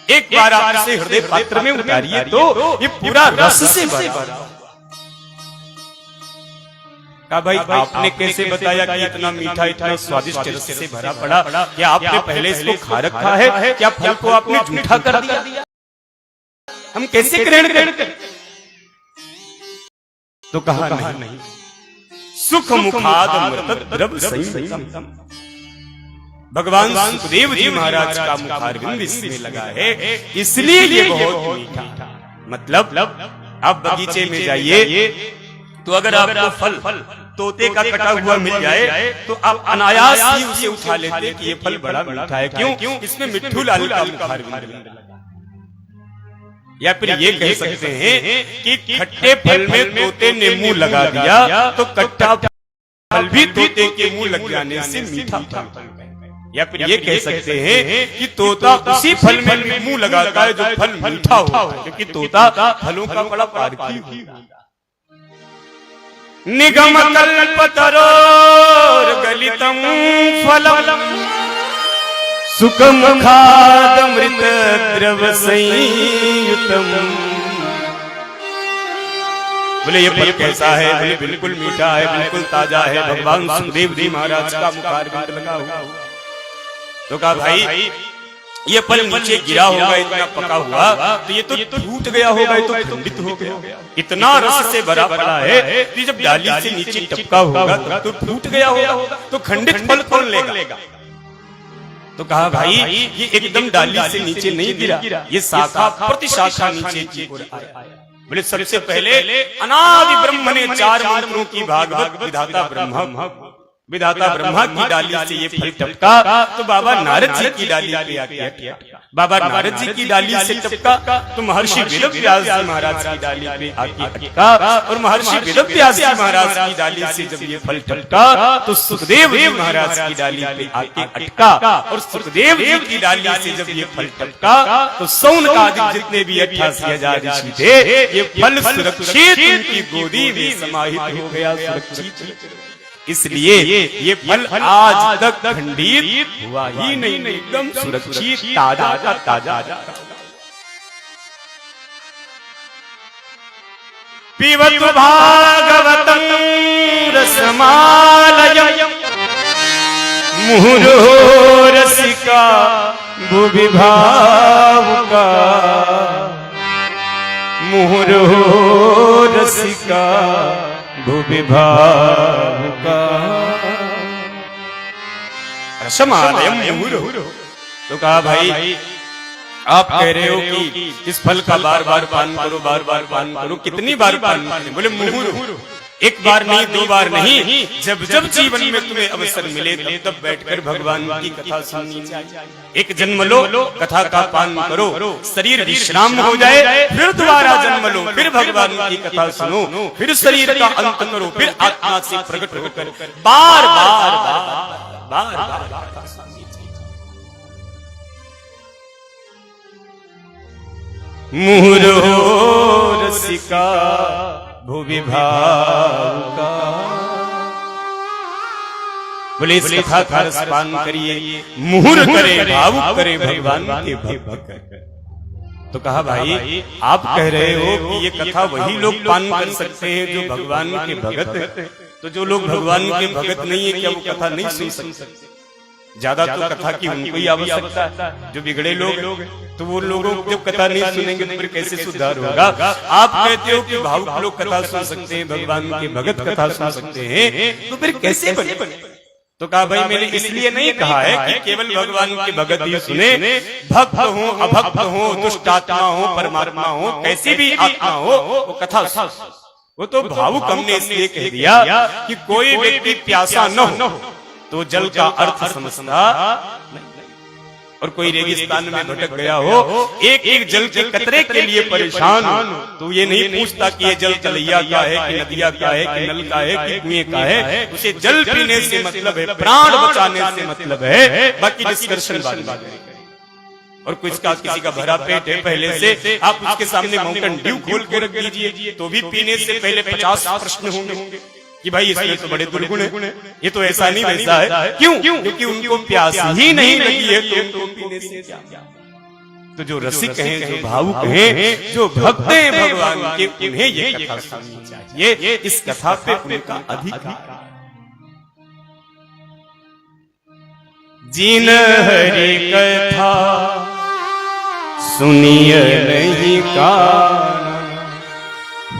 S1: एक बार आप इसे हृदय पात्र में उतारिए तो ये पूरा रस से भरा। कहा भाई आपने कैसे बताया कि इतना मीठा, इतना स्वादिष्ट रस से भरा पड़ा? क्या आपने पहले इसको खा रखा है? क्या फल को आपने जूठा कर दिया? हम कैसे ग्रहण करें? तो कहा नहीं, सुख मुखादमृत द्रवसंयुतम्। भगवान सुखदेव जी महाराज का मुखारविंद इसमें लगा है, इसलिए ये बहुत मीठा। मतलब आप बगीचे में जाइए तो अगर आपको फल तोते का कटा हुआ मिल जाए तो आप अनायास ही उसे उठा लेते कि ये फल बड़ा मीठा है। क्यों? इसमें मिट्ठू लाल का मुखारविंद लगा। या फिर ये कह सकते हैं कि खट्टे फल में तोते ने मुंह लगा दिया तो खट्टा फल भी तोते के मुंह लग जाने से मीठा फल। या फिर ये कह सकते हैं कि तोता उसी फल में मुंह लगाता है जो फल मीठा हो, क्योंकि तोता फलों का बड़ा पारखी होता है। निगम कल्पतरोर्गलितं फलम् सुखमुखादमृत द्रवसंयुतम्। बोले ये फल कैसा है? बोले बिल्कुल मीठा है, बिल्कुल ताजा है। भगवान सुखदेव जी महाराज का मुखारविंद लगा हुआ। तो कहा भाई ये फल नीचे गिरा होगा, इतना पका हुआ तो ये तो टूट गया होगा, ये तो खंडित हो गया। इतना रस से भरा पड़ा है कि जब डाली से नीचे टपका होगा तब तो टूट गया होगा, तो खंडित फल कौन लेगा? तो कहा भाई ये एकदम डाली से नीचे नहीं गिरा, ये शाखा प्रति शाखा नीचे की ओर आया। बोले सबसे पहले अनादि ब्रह्म ने 4 मंत्रों की भागवत विधाता ब्रह्मा की डाली से ये फल टपका, तो बाबा नारद जी की डाली पे आके अटका। बाबा नारद जी की डाली से टपका तो महर्षि वेदव्यास जी महाराज की डाली पे आके अटका, और महर्षि वेदव्यास जी महाराज की डाली से जब ये फल टपका तो सुखदेव जी महाराज की डाली पे आके अटका, और सुखदेव जी की डाली से जब ये फल टपका तो सौनकादि जितने भी 88,000 ऋषि थे, ये फल सुरक्षित उनकी गोदी में समाहित हो गया, सुरक्षित। इसलिए ये फल आज तक खंडित हुआ ही नहीं, एकदम सुरक्षित ताजा का ताजा। पिबत भागवतं रसमालयम् मुहुरो रसिका भुवि भावुका, मुहुरो रसिका भुवि भावुका। रसमालयम् मुहुरो। तो कहा भाई आप कह रहे हो कि इस फल का बार बार पान करो, बार बार पान करो, कितनी बार पान करें? बोले मुहुरो, एक बार नहीं, दो बार नहीं, जब जब जीवन में तुम्हें अवसर मिले तब तब बैठकर भगवान की कथा सुननी चाहिए। एक जन्म लो, कथा का पान करो, शरीर विश्राम हो जाए, फिर दोबारा जन्म लो, फिर भगवान की कथा सुनो, फिर शरीर का अंत करो, फिर आत्मा से प्रकट होकर बार बार बार बार मुहुरो रसिका भुवि भावुका। बोले इस कथा का रस पान करिए, मुहुर करे, भावुक करे भगवान के भक्त। तो कहा भाई आप कह रहे हो कि ये कथा वही लोग पान कर सकते हैं जो भगवान के भगत हैं, तो जो लोग भगवान के भगत नहीं है क्या वो कथा नहीं सुन सकते? ज्यादा तो कथा की उनको ही आवश्यकता है, जो बिगड़े लोग, तो वो लोगों को जब कथा नहीं सुनेंगे तो फिर कैसे सुधार होगा? आप कहते हो कि भावुक लोग कथा सुन सकते हैं, भगवान के भगत कथा सुन सकते हैं, तो फिर कैसे बने? तो कहा भाई मैंने इसलिए नहीं कहा है कि केवल भगवान के भगत ही सुने, भक्त हो, अभक्त हो, दुष्ट आत्मा हो, परमात्मा हो, कैसी भी आत्मा हो, वो कथा वो तो भावुक हमने इसलिए कह दिया कि कोई व्यक्ति प्यासा न हो तो जल का अर्थ समझता और कोई रेगिस्तान में भटक गया हो, एक एक जल के कतरे के लिए परेशान हो, तो ये नहीं पूछता कि ये जल तलैया का है कि नदिया का है कि नल का है कि कुएं का है, उसे जल पीने से मतलब है, प्राण बचाने से मतलब है, बाकी डिस्कशन बाद में। और कुछ का किसी का भरा पेट है पहले से, आप उसके सामने माउंटेन ड्यू खोल के रख दीजिए तो भी पीने से पहले 50 प्रश्न होंगे कि भाई इसमें तो बड़े दुर्गुण है, ये तो ऐसा नहीं वैसा है। क्यों? क्योंकि उनको प्यास ही नहीं लगी है तो उनको पीने से क्या? तो जो रसिक हैं, जो भावुक हैं, जो भक्त हैं भगवान के, उन्हें ये कथा सुननी चाहिए। इस कथा पे उनका अधिकार। जिन हरि कथा सुनिय नहीं काना,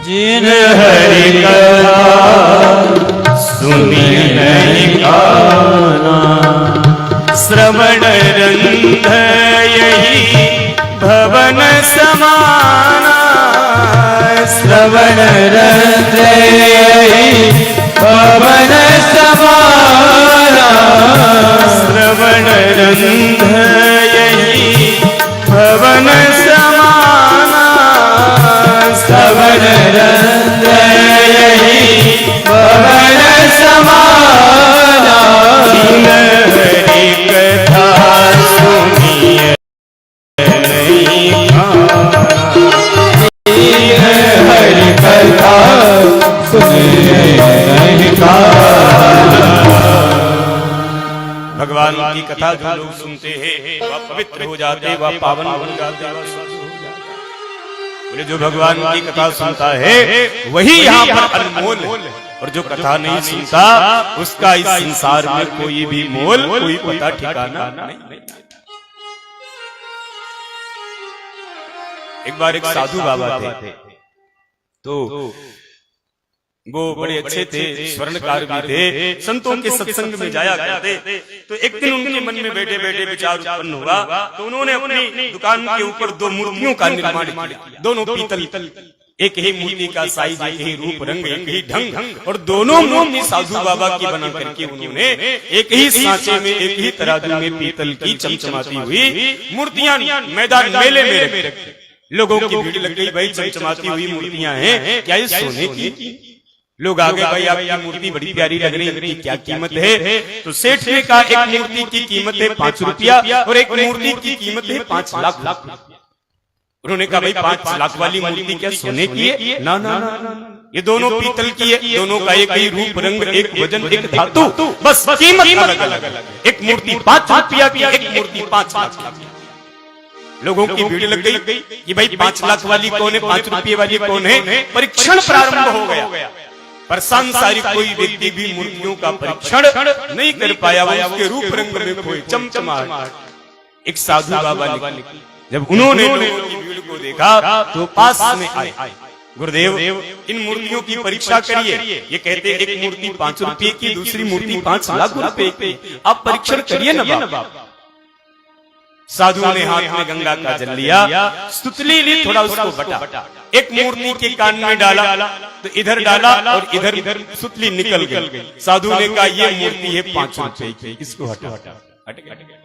S1: जिन हरि कथा सुनिय नहीं काना, श्रवण रंध यही भवन समाना, श्रवण रंध यही भवन समाना, श्रवण रंध यही भवन समाना, श्रवण रंध यही भवन समाना, जिन हरि कथा सुनिए नहीं काना, जिन हरि कथा सुनिए नहीं काना। भगवान की कथा जो लोग सुनते हैं वह पवित्र हो जाते, वह पावन बन जाते, वह शुद्ध हो जाते। बोले जो भगवान की कथा सुनता है वही यहाँ पर अनमोल है, और जो कथा नहीं सुनता उसका इस संसार में कोई भी मोल, कोई पता ठिकाना नहीं। एक बार एक साधु बाबा थे, तो वो बड़े अच्छे थे, स्वर्णकार भी थे, संतों के सत्संग में जाया करते। तो एक दिन उनके मन में बैठे बैठे विचार उत्पन्न हुआ, तो उन्होंने अपनी दुकान के ऊपर दो मूर्तियों का निर्माण किया, दोनों पीतल, एक ही मूर्ति का साइज, एक ही रूप रंग, एक ही ढंग, और दोनों मूर्ति साधु बाबा की बना करके उन्होंने एक ही सांचे में, एक ही तराजू में पीतल की चमचमाती हुई मूर्तियां मैदान मेले में रखी। लोगों की भीड़ लग गई, भाई चमचमाती हुई मूर्तियां हैं, क्या ये सोने की? लोग आगे, भाई आपकी मूर्ति बड़ी प्यारी लग रही है, इनकी क्या कीमत है? तो सेठ ने कहा एक मूर्ति की कीमत है 5 रुपया और एक मूर्ति की कीमत है 5 लाख। उन्होंने कहा भाई 5 लाख वाली मूर्ति क्या सोने की है? ना ना ना ना, ये दोनों पीतल की है, दोनों का एक ही रूप रंग, एक वजन, एक धातु, बस कीमत अलग अलग है। एक मूर्ति 5 रुपया की, एक मूर्ति 5 लाख की। लोगों की भीड़ लग गई कि भाई 5 लाख वाली कौन है, 5 रुपये वाली कौन है। परीक्षण प्रारंभ हो गया, पर सांसारिक कोई व्यक्ति भी मूर्तियों का परीक्षण नहीं कर पाया। वो उसके रूप रंग में कोई चमचमाहट। एक साधु बाबा निकले, जब उन्होंने लोगों की भीड़ को देखा तो पास में आए, गुरुदेव इन मूर्तियों की परीक्षा करिए। ये कहते एक मूर्ति 5 रुपये की, दूसरी मूर्ति 5 लाख रुपए की, आप परीक्षण करिए ना बाबा। साधुओं ने हाथ में गंगा का जल लिया, स्तुतली ली, थोड़ा उसको बटा, एक मूर्ति के कान में डाला तो इधर डाला और इधर सुतली निकल गई। साधु ने कहा ये मूर्ति है 5 रुपए की, इसको हटा। हट गया।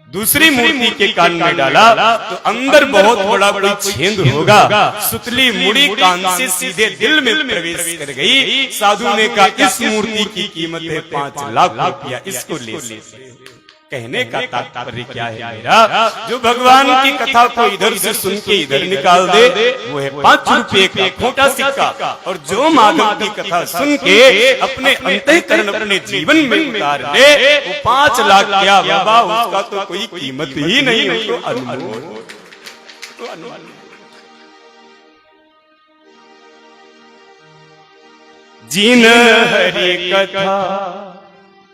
S1: दूसरी मूर्ति के कान में डाला तो अंदर बहुत बड़ा कोई छेद होगा, सुतली मुड़ी कान से सीधे दिल में प्रवेश कर गई। साधु ने कहा इस मूर्ति की कीमत है 5 लाख रुपया, इसको ले। कहने का तात्पर्य क्या है मेरा, जो भगवान की कथा को इधर से सुन के इधर निकाल दे वो है 5 रुपए का खोटा सिक्का, और जो माधव की कथा सुन के अपने अंतःकरण अपने जीवन में उतार ले वो 5 लाख क्या बाबा, उसका तो कोई कीमत ही नहीं, उसको अनमोल। जिन हरि कथा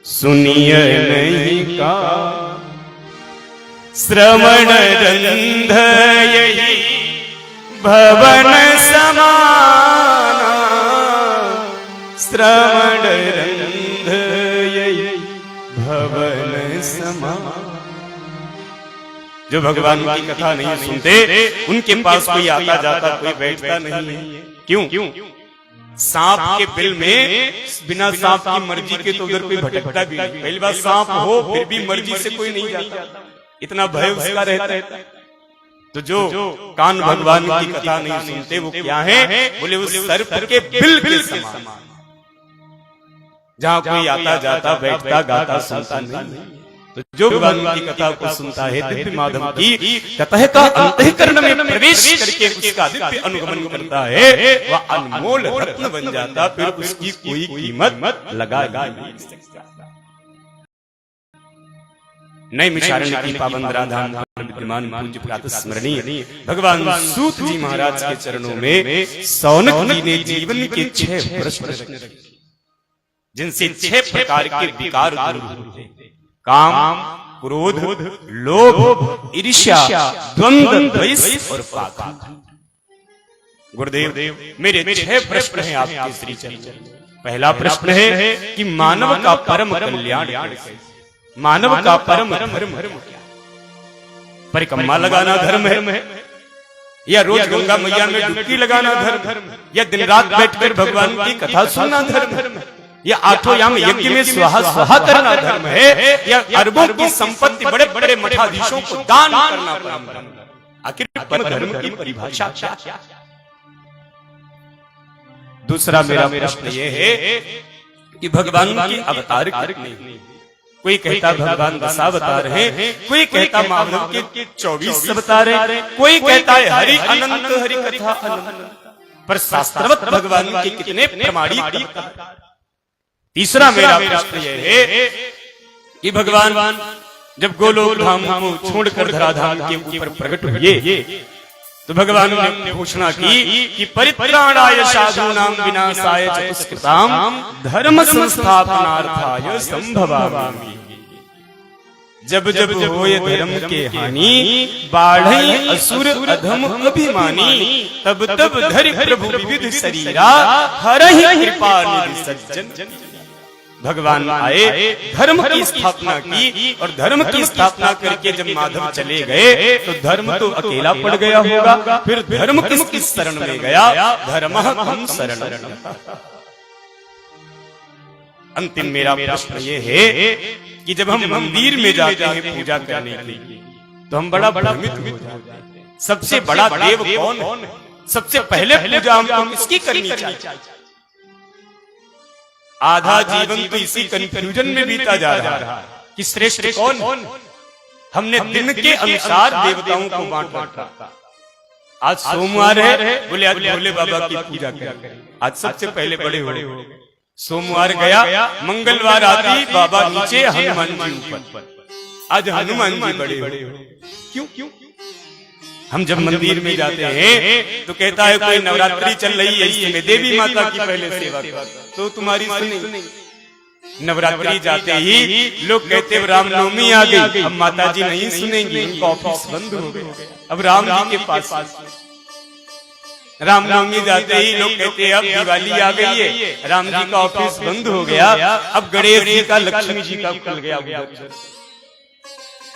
S1: सुनिय नहीं का, श्रवण रंध यही भवन समाना, श्रवण रंध यही भवन समाना। जो भगवान की कथा नहीं सुनते उनके पास कोई आता जाता, कोई बैठता नहीं है। क्यों? सांप के बिल में बिना सांप की मर्जी के तो उधर कोई भटकता भी नहीं। पहली बार सांप हो फिर भी मर्जी से कोई नहीं जाता, इतना भय उसका रहता है। तो जो कान भगवान की कथा नहीं सुनते वो क्या है, बोले उस सर्प के बिल के समान, जहाँ कोई आता जाता बैठता गाता सुनता नहीं। तो जो भगवान की कथा को सुनता है, दिव्य माधव की कथा का अंतःकरण में प्रवेश करके उसका दिव्य अनुगमन करता है, वह अनमोल रत्न बन जाता, फिर उसकी कोई कीमत लगा नहीं सकता। नई मिशारण्य की पावन राधाम विद्यमान पूज्य प्रातः स्मरणीय भगवान सूत जी महाराज के चरणों में सौनक जी ने जीवन के 6 प्रश्न, जिनसे 6 प्रकार के विकार दूर होते हैं, काम, क्रोध, लोभ, ईर्ष्या, द्वंद्व, द्वेष और पाप। गुरुदेव मेरे 6 प्रश्न हैं आपके श्री चरण। पहला प्रश्न है कि मानव का परम कल्याण कैसे, मानव का परम धर्म क्या? परिक्रमा लगाना धर्म है, या रोज गंगा मैया में डुबकी लगाना धर्म, या दिन रात बैठकर भगवान की कथा सुनना धर्म है, या 8 याम यज्ञ में स्वाहा स्वाहा करना धर्म है, या अरबों की संपत्ति बड़े बड़े मठाधीशों को दान करना धर्म है? आखिर परम धर्म की परिभाषा क्या? दूसरा मेरा प्रश्न ये है कि भगवान की अवतार कितने? कोई कहता भगवान 10 अवतार हैं, कोई कहता माधव के 24 अवतार हैं, कोई कहता है हरि अनंत, हरि कथा अनंत, पर शास्त्रवत भगवान के कितने प्रमाणिक? तीसरा मेरा प्रश्न यह है कि भगवान जब गोलोक धाम को छोड़कर धराधाम के ऊपर प्रकट हुए तो भगवान ने घोषणा की कि परित्राणाय साधूनां विनाशाय च दुष्कृतां धर्म संस्थापनार्थाय संभवामि। जब जब होय धर्म के हानि, बाढ़ई असुर अधम अभिमानी, तब तब धरि प्रभु विविध शरीरा, हरहि कृपा निधि सज्जन। भगवान आए, धर्म की स्थापना की, और धर्म की स्थापना करके जब माधव चले गए तो धर्म तो अकेला पड़ गया होगा, फिर धर्म किसकी शरण में गया? धर्मः हम शरण। अंतिम मेरा प्रश्न ये है कि जब हम मंदिर में जाते हैं पूजा करने के लिए तो हम बड़ा भ्रमित हो जाते हैं। सबसे बड़ा देव कौन है? सबसे पहले पूजा हमको किसकी करनी चाहिए? आधा जीवन तो इसी कंफ्यूजन में बीता जा रहा है कि श्रेष्ठ कौन? हमने दिन के अनुसार देवताओं को बांट रखा, आज सोमवार है, बोले आज भोले बाबा की पूजा करें। आज सबसे पहले बड़े हो, सोमवार गया, मंगलवार आती बाबा नीचे, हनुमान जी ऊपर। आज हनुमान जी बड़े हो। क्यों? हम जब मंदिर में जाते हैं तो कहता है कोई नवरात्रि चल रही है, इसमें देवी माता की पहले सेवा तो तुम्हारी सुनेंगे। नवरात्रि जाते ही लोग कहते हैं रामनवमी आ गई, अब माता जी नहीं सुनेंगी, उनका ऑफिस बंद हो गया, अब राम जी के पास। रामनवमी जाते ही लोग कहते हैं अब दिवाली आ गई है, राम जी का ऑफिस बंद हो गया, अब गणेश जी का, लक्ष्मी जी का खुल गया।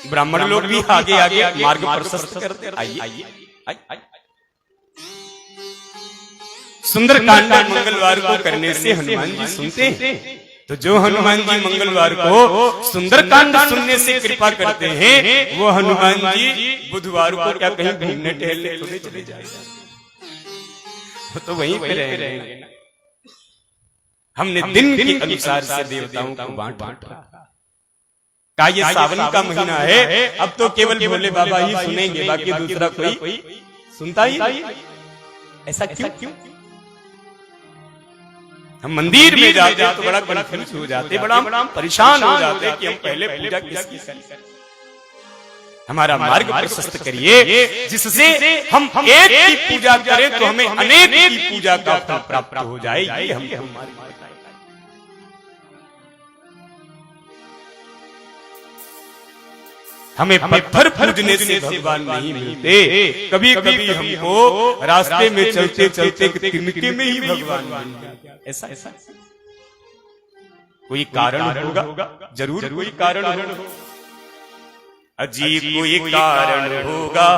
S1: ब्राह्मण लोग भी आगे आगे मार्ग प्रशस्त करते। आइए सुंदरकांड मंगलवार को करने से हनुमान जी सुनते हैं। तो जो हनुमान जी मंगलवार को सुंदरकांड सुनने से कृपा करते हैं, वो हनुमान जी बुधवार को क्या कहीं घूमने टहलने थोड़े चले जाएंगे, तो वहीं पे रहेंगे। हमने दिन के अनुसार से देवताओं को बांट का ये सावन का महीना है, अब तो केवल भोले बाबा ही सुनेंगे, बाकी दूसरा कोई सुनता ही नहीं। ऐसा क्यों? हम मंदिर में जाते हैं तो बड़ा कंफ्यूज हो जाते, बड़ा परेशान हो जाते कि हम पहले पूजा किसकी करें। हमारा मार्ग प्रशस्त करिए, जिससे हम एक की पूजा करें तो हमें अनेक की पूजा का फल प्राप्त हो जाएगी। हमें पत्थर पूजने से भगवान नहीं मिलते, कभी कभी हमको रास्ते में चलते चलते तिनके में ही भगवान मिल जाते। ऐसा कोई कारण होगा, जरूर कोई कारण होगा, अजीब कोई कारण होगा।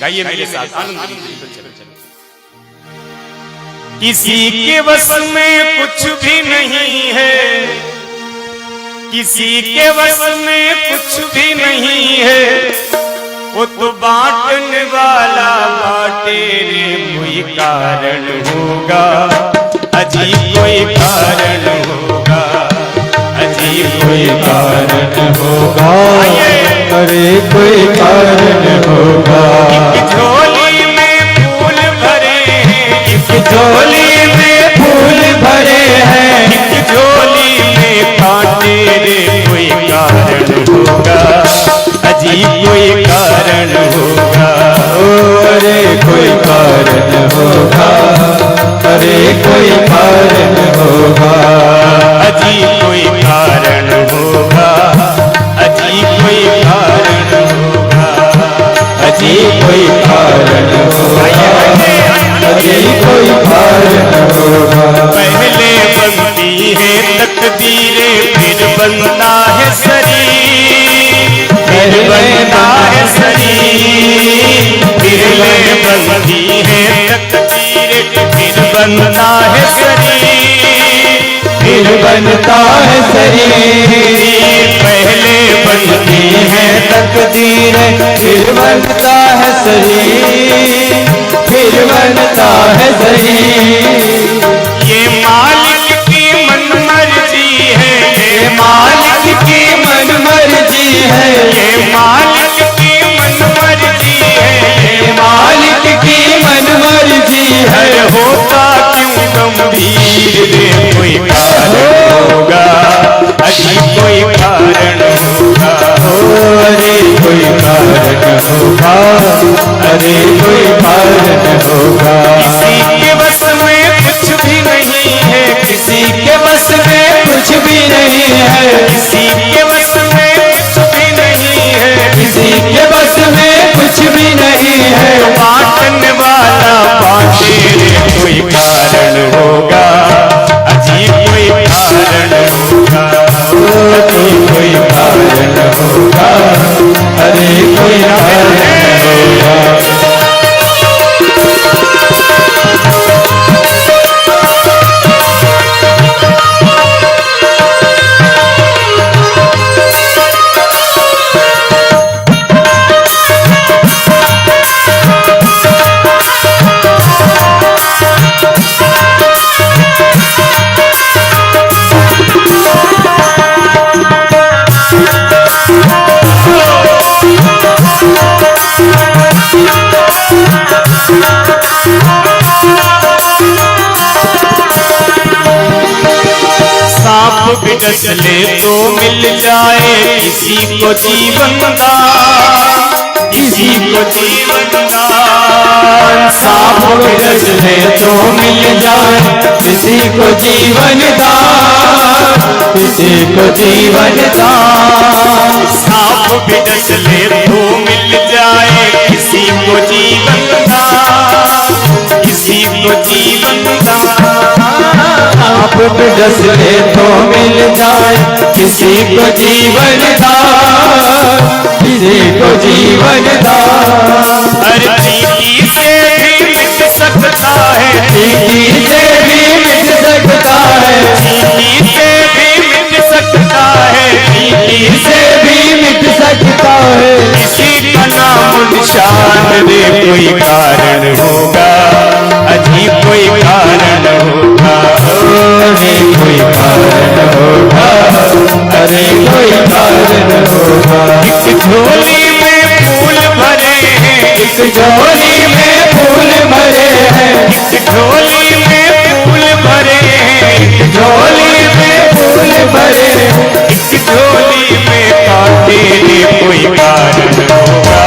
S1: गाइए मेरे साथ आनंद। किसी के बस में कुछ भी नहीं है, किसी के बस में कुछ भी नहीं है, वो तो बांटने वाला बाटे रे। कोई कारण होगा, अजीब कोई कारण होगा, अजीब कोई कारण होगा,
S2: अरे कोई कारण होगा।
S1: एक झोली में फूल भरे हैं,
S2: एक झोली में फूल भरे हैं,
S1: एक झोली में कांटे रे। कोई कारण होगा, अजीब कोई कारण होगा,
S2: अरे कोई कारण होगा, अरे कोई कारण होगा,
S1: अजीब कोई कारण होगा, अजीब कोई कारण होगा,
S2: अजीब कोई कारण होगा, अजीब कोई कारण होगा।
S1: पहले बनती है तकदीरें, फिर बनता है शरीर, फिर बनता है शरीर। पहले बनती है तकदीरें, फिर बनता है शरीर,
S2: फिर बनता है शरीर।
S1: पहले बनती
S2: है तकदीरें, फिर बनता है शरीर, फिर बनता है शरीर।
S1: ये मालिक की मन मर्जी है,
S2: ये मालिक की मन मर्जी है,
S1: ये मालिक की मन मर्जी है,
S2: ये मालिक की मन मर्जी है।
S1: होता क्यों गंभीर रे। कोई कारण होगा, अजीब कोई कारण होगा,
S2: अरे कोई कारण होगा, अरे कोई कारण होगा।
S1: किसी के बस में कुछ भी नहीं है,
S2: किसी के बस में कुछ भी नहीं है,
S1: किसी के बस में कुछ भी नहीं है,
S2: किसी के बस में कुछ भी नहीं है।
S1: बांटने वाला बांटे रे। कोई कारण होगा, अजीब कोई कारण होगा,
S2: कोई कारण होगा, अरे कोई कारण होगा।
S1: भी डस ले तो मिल जाए किसी को जीवन दान, किसी को जीवन दान।
S2: सांप भी डस ले तो मिल जाए किसी को जीवन दान, किसी को जीवन दान।
S1: सांप भी डस ले तो मिल जाए किसी को जीवन दान, किसी को जीवन दान।
S2: सांप भी डस ले तो मिल जाए किसी को जीवन दान, किसी को जीवन दान।
S1: हर चीटी से भी मिट सकता है,
S2: चीटी से भी मिट सकता है,
S1: चीटी से भी मिट सकता है,
S2: चीटी से भी मिट सकता है।
S1: किसी का नाम निशान रे कोई कारण होगा, अजीब कोई कारण होगा,
S2: अरे कोई कारण होगा, अरे कोई कारण होगा।
S1: एक झोली में फूल भरे हैं,
S2: इस झोली में फूल भरे हैं,
S1: एक झोली में फूल भरे हैं,
S2: झोली में फूल भरे हैं।
S1: एक झोली में कांटे रे कोई कारण होगा,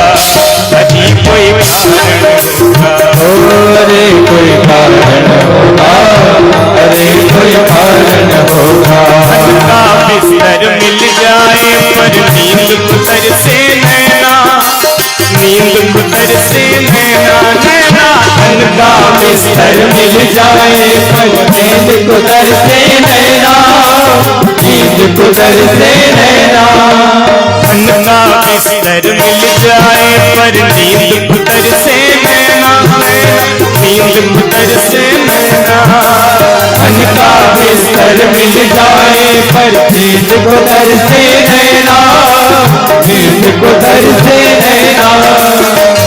S1: अजीब कोई कारण होगा।
S2: अरे कोई कारण होगा, अरे कोई कारण होगा।
S1: का बिस्तर मिल जाए पर नींद गुजर से नैना, नींद गुजर से नैना, नैना
S2: धन का बिस्तर मिल जाए पर नींद गुजर से नैना, नींद गुजर से नैना।
S1: धन का बिस्तर मिल जाए पर नींद गुजर से नैना, नींद गुजर से नैना।
S2: धन का बिस्तर मिल जाए पर नींद गुजर से नैना, नींद गुजर से नैना।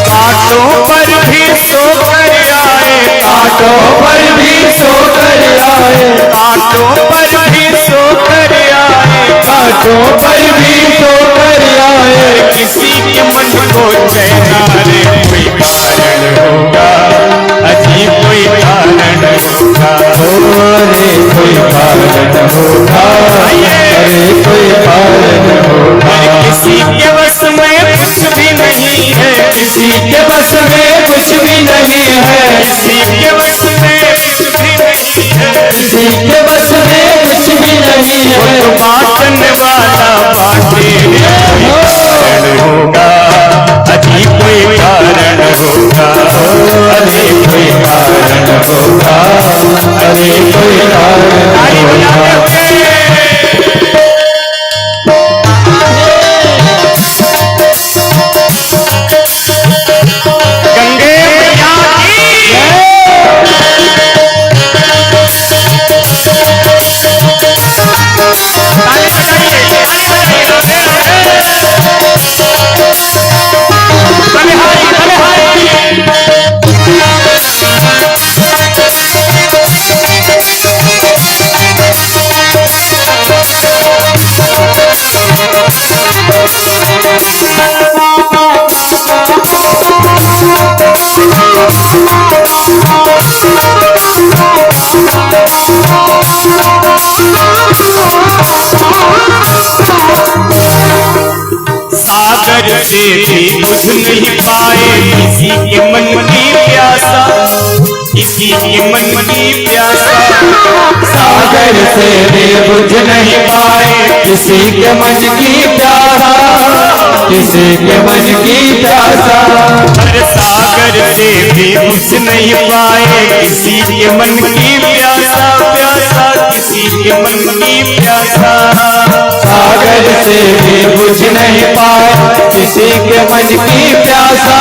S1: कांटों पर भी सो कर आए,
S2: कांटों पर भी सो कर आए,
S1: कांटों पर भी सो कर आए,
S2: कांटों पर भी सो कर आए।
S1: किसी के मन को चैना रे कोई कारण होगा, अजीब कोई कारण होगा।
S2: अरे कोई कारण होगा, अरे कोई कारण होगा।
S1: किसी के बस में कुछ भी नहीं है,
S2: किसी के बस में कुछ भी नहीं है,
S1: किसी के बस में कुछ भी नहीं है,
S2: किसी के बस में कुछ भी नहीं है।
S1: तो बांटने वाला बांटे कोई कारण होगा, अजीब कोई कारण होगा,
S2: अरे कोई कारण होगा, अरे कोई कारण होगा।
S1: गंगे मैया सागर से भी बुझ नहीं पाए किसी के मन की प्यासा, किसी के मन की प्यासा।
S2: सागर से भी बुझ नहीं पाए किसी के मन की प्यासा, किसी के मन की प्यासा।
S1: हर सागर से भी बुझ नहीं पाए किसी के मन की प्यासा, प्यासा किसी के मन की प्यासा।
S2: सागर से भी बुझ नहीं पाए किसी के मन की प्यासा,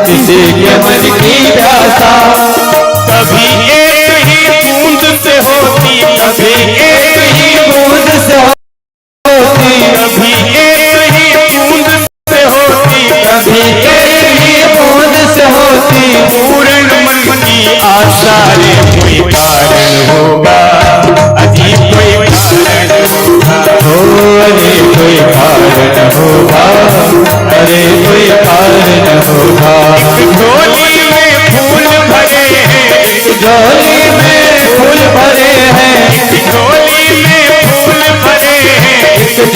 S2: किसी के मन की प्यासा।
S1: कभी एक ही बूंद से होती, कभी एक ही
S2: बूंद से होती,
S1: कभी एक ही बूंद से होती,
S2: कभी एक ही बूंद से होती।
S1: पूर्ण मन की आशा रे कोई कारण होगा, अजीब कोई कारण होगा।
S2: अरे कोई कारण होगा, अरे कोई कारण होगा।
S1: झोली में फूल भरे हैं,
S2: झोली में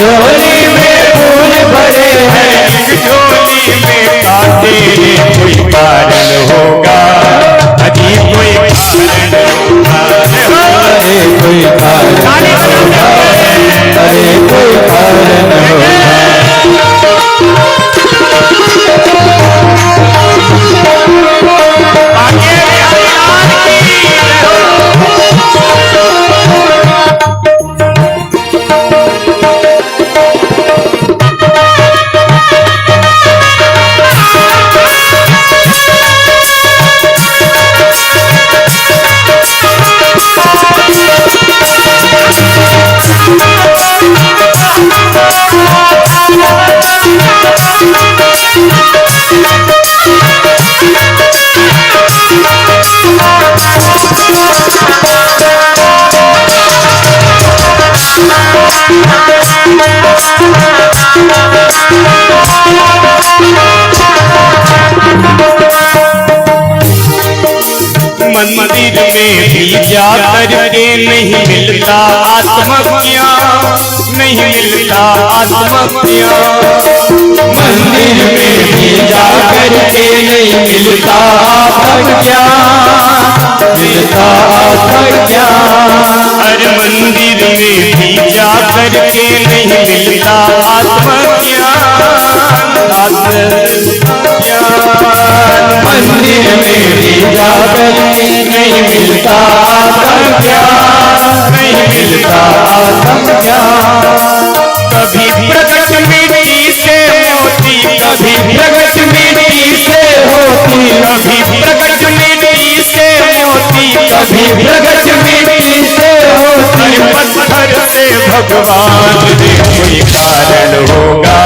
S2: झोली में फूल भरे हैं,
S1: इस झोली में कांटे रे कोई कारण होगा, अजी कोई कारण होगा।
S2: अरे कोई कारण होगा, अरे कोई कारण होगा।
S1: मंदिर में भी जा करके नहीं मिलता आत्मज्ञान, नहीं मिलता आत्मज्ञान।
S2: मंदिर में भी जा करके नहीं मिलता आत्मज्ञान, मिलता आत्मज्ञान।
S1: हर मंदिर में भी जा करके नहीं मिलता आत्मज्ञान, आत्मज्ञान।
S2: मंदिर में भी जा करके नहीं मिलता आत्मज्ञान, नहीं मिलता आत्मज्ञान।
S1: कभी प्रकट मिट्टी से मोती,
S2: कभी प्रकट मिट्टी से होती,
S1: कभी प्रकट मिट्टी से मोती,
S2: कभी प्रकट मिट्टी से होती।
S1: पत्थर से भगवान रे कोई कारण होगा,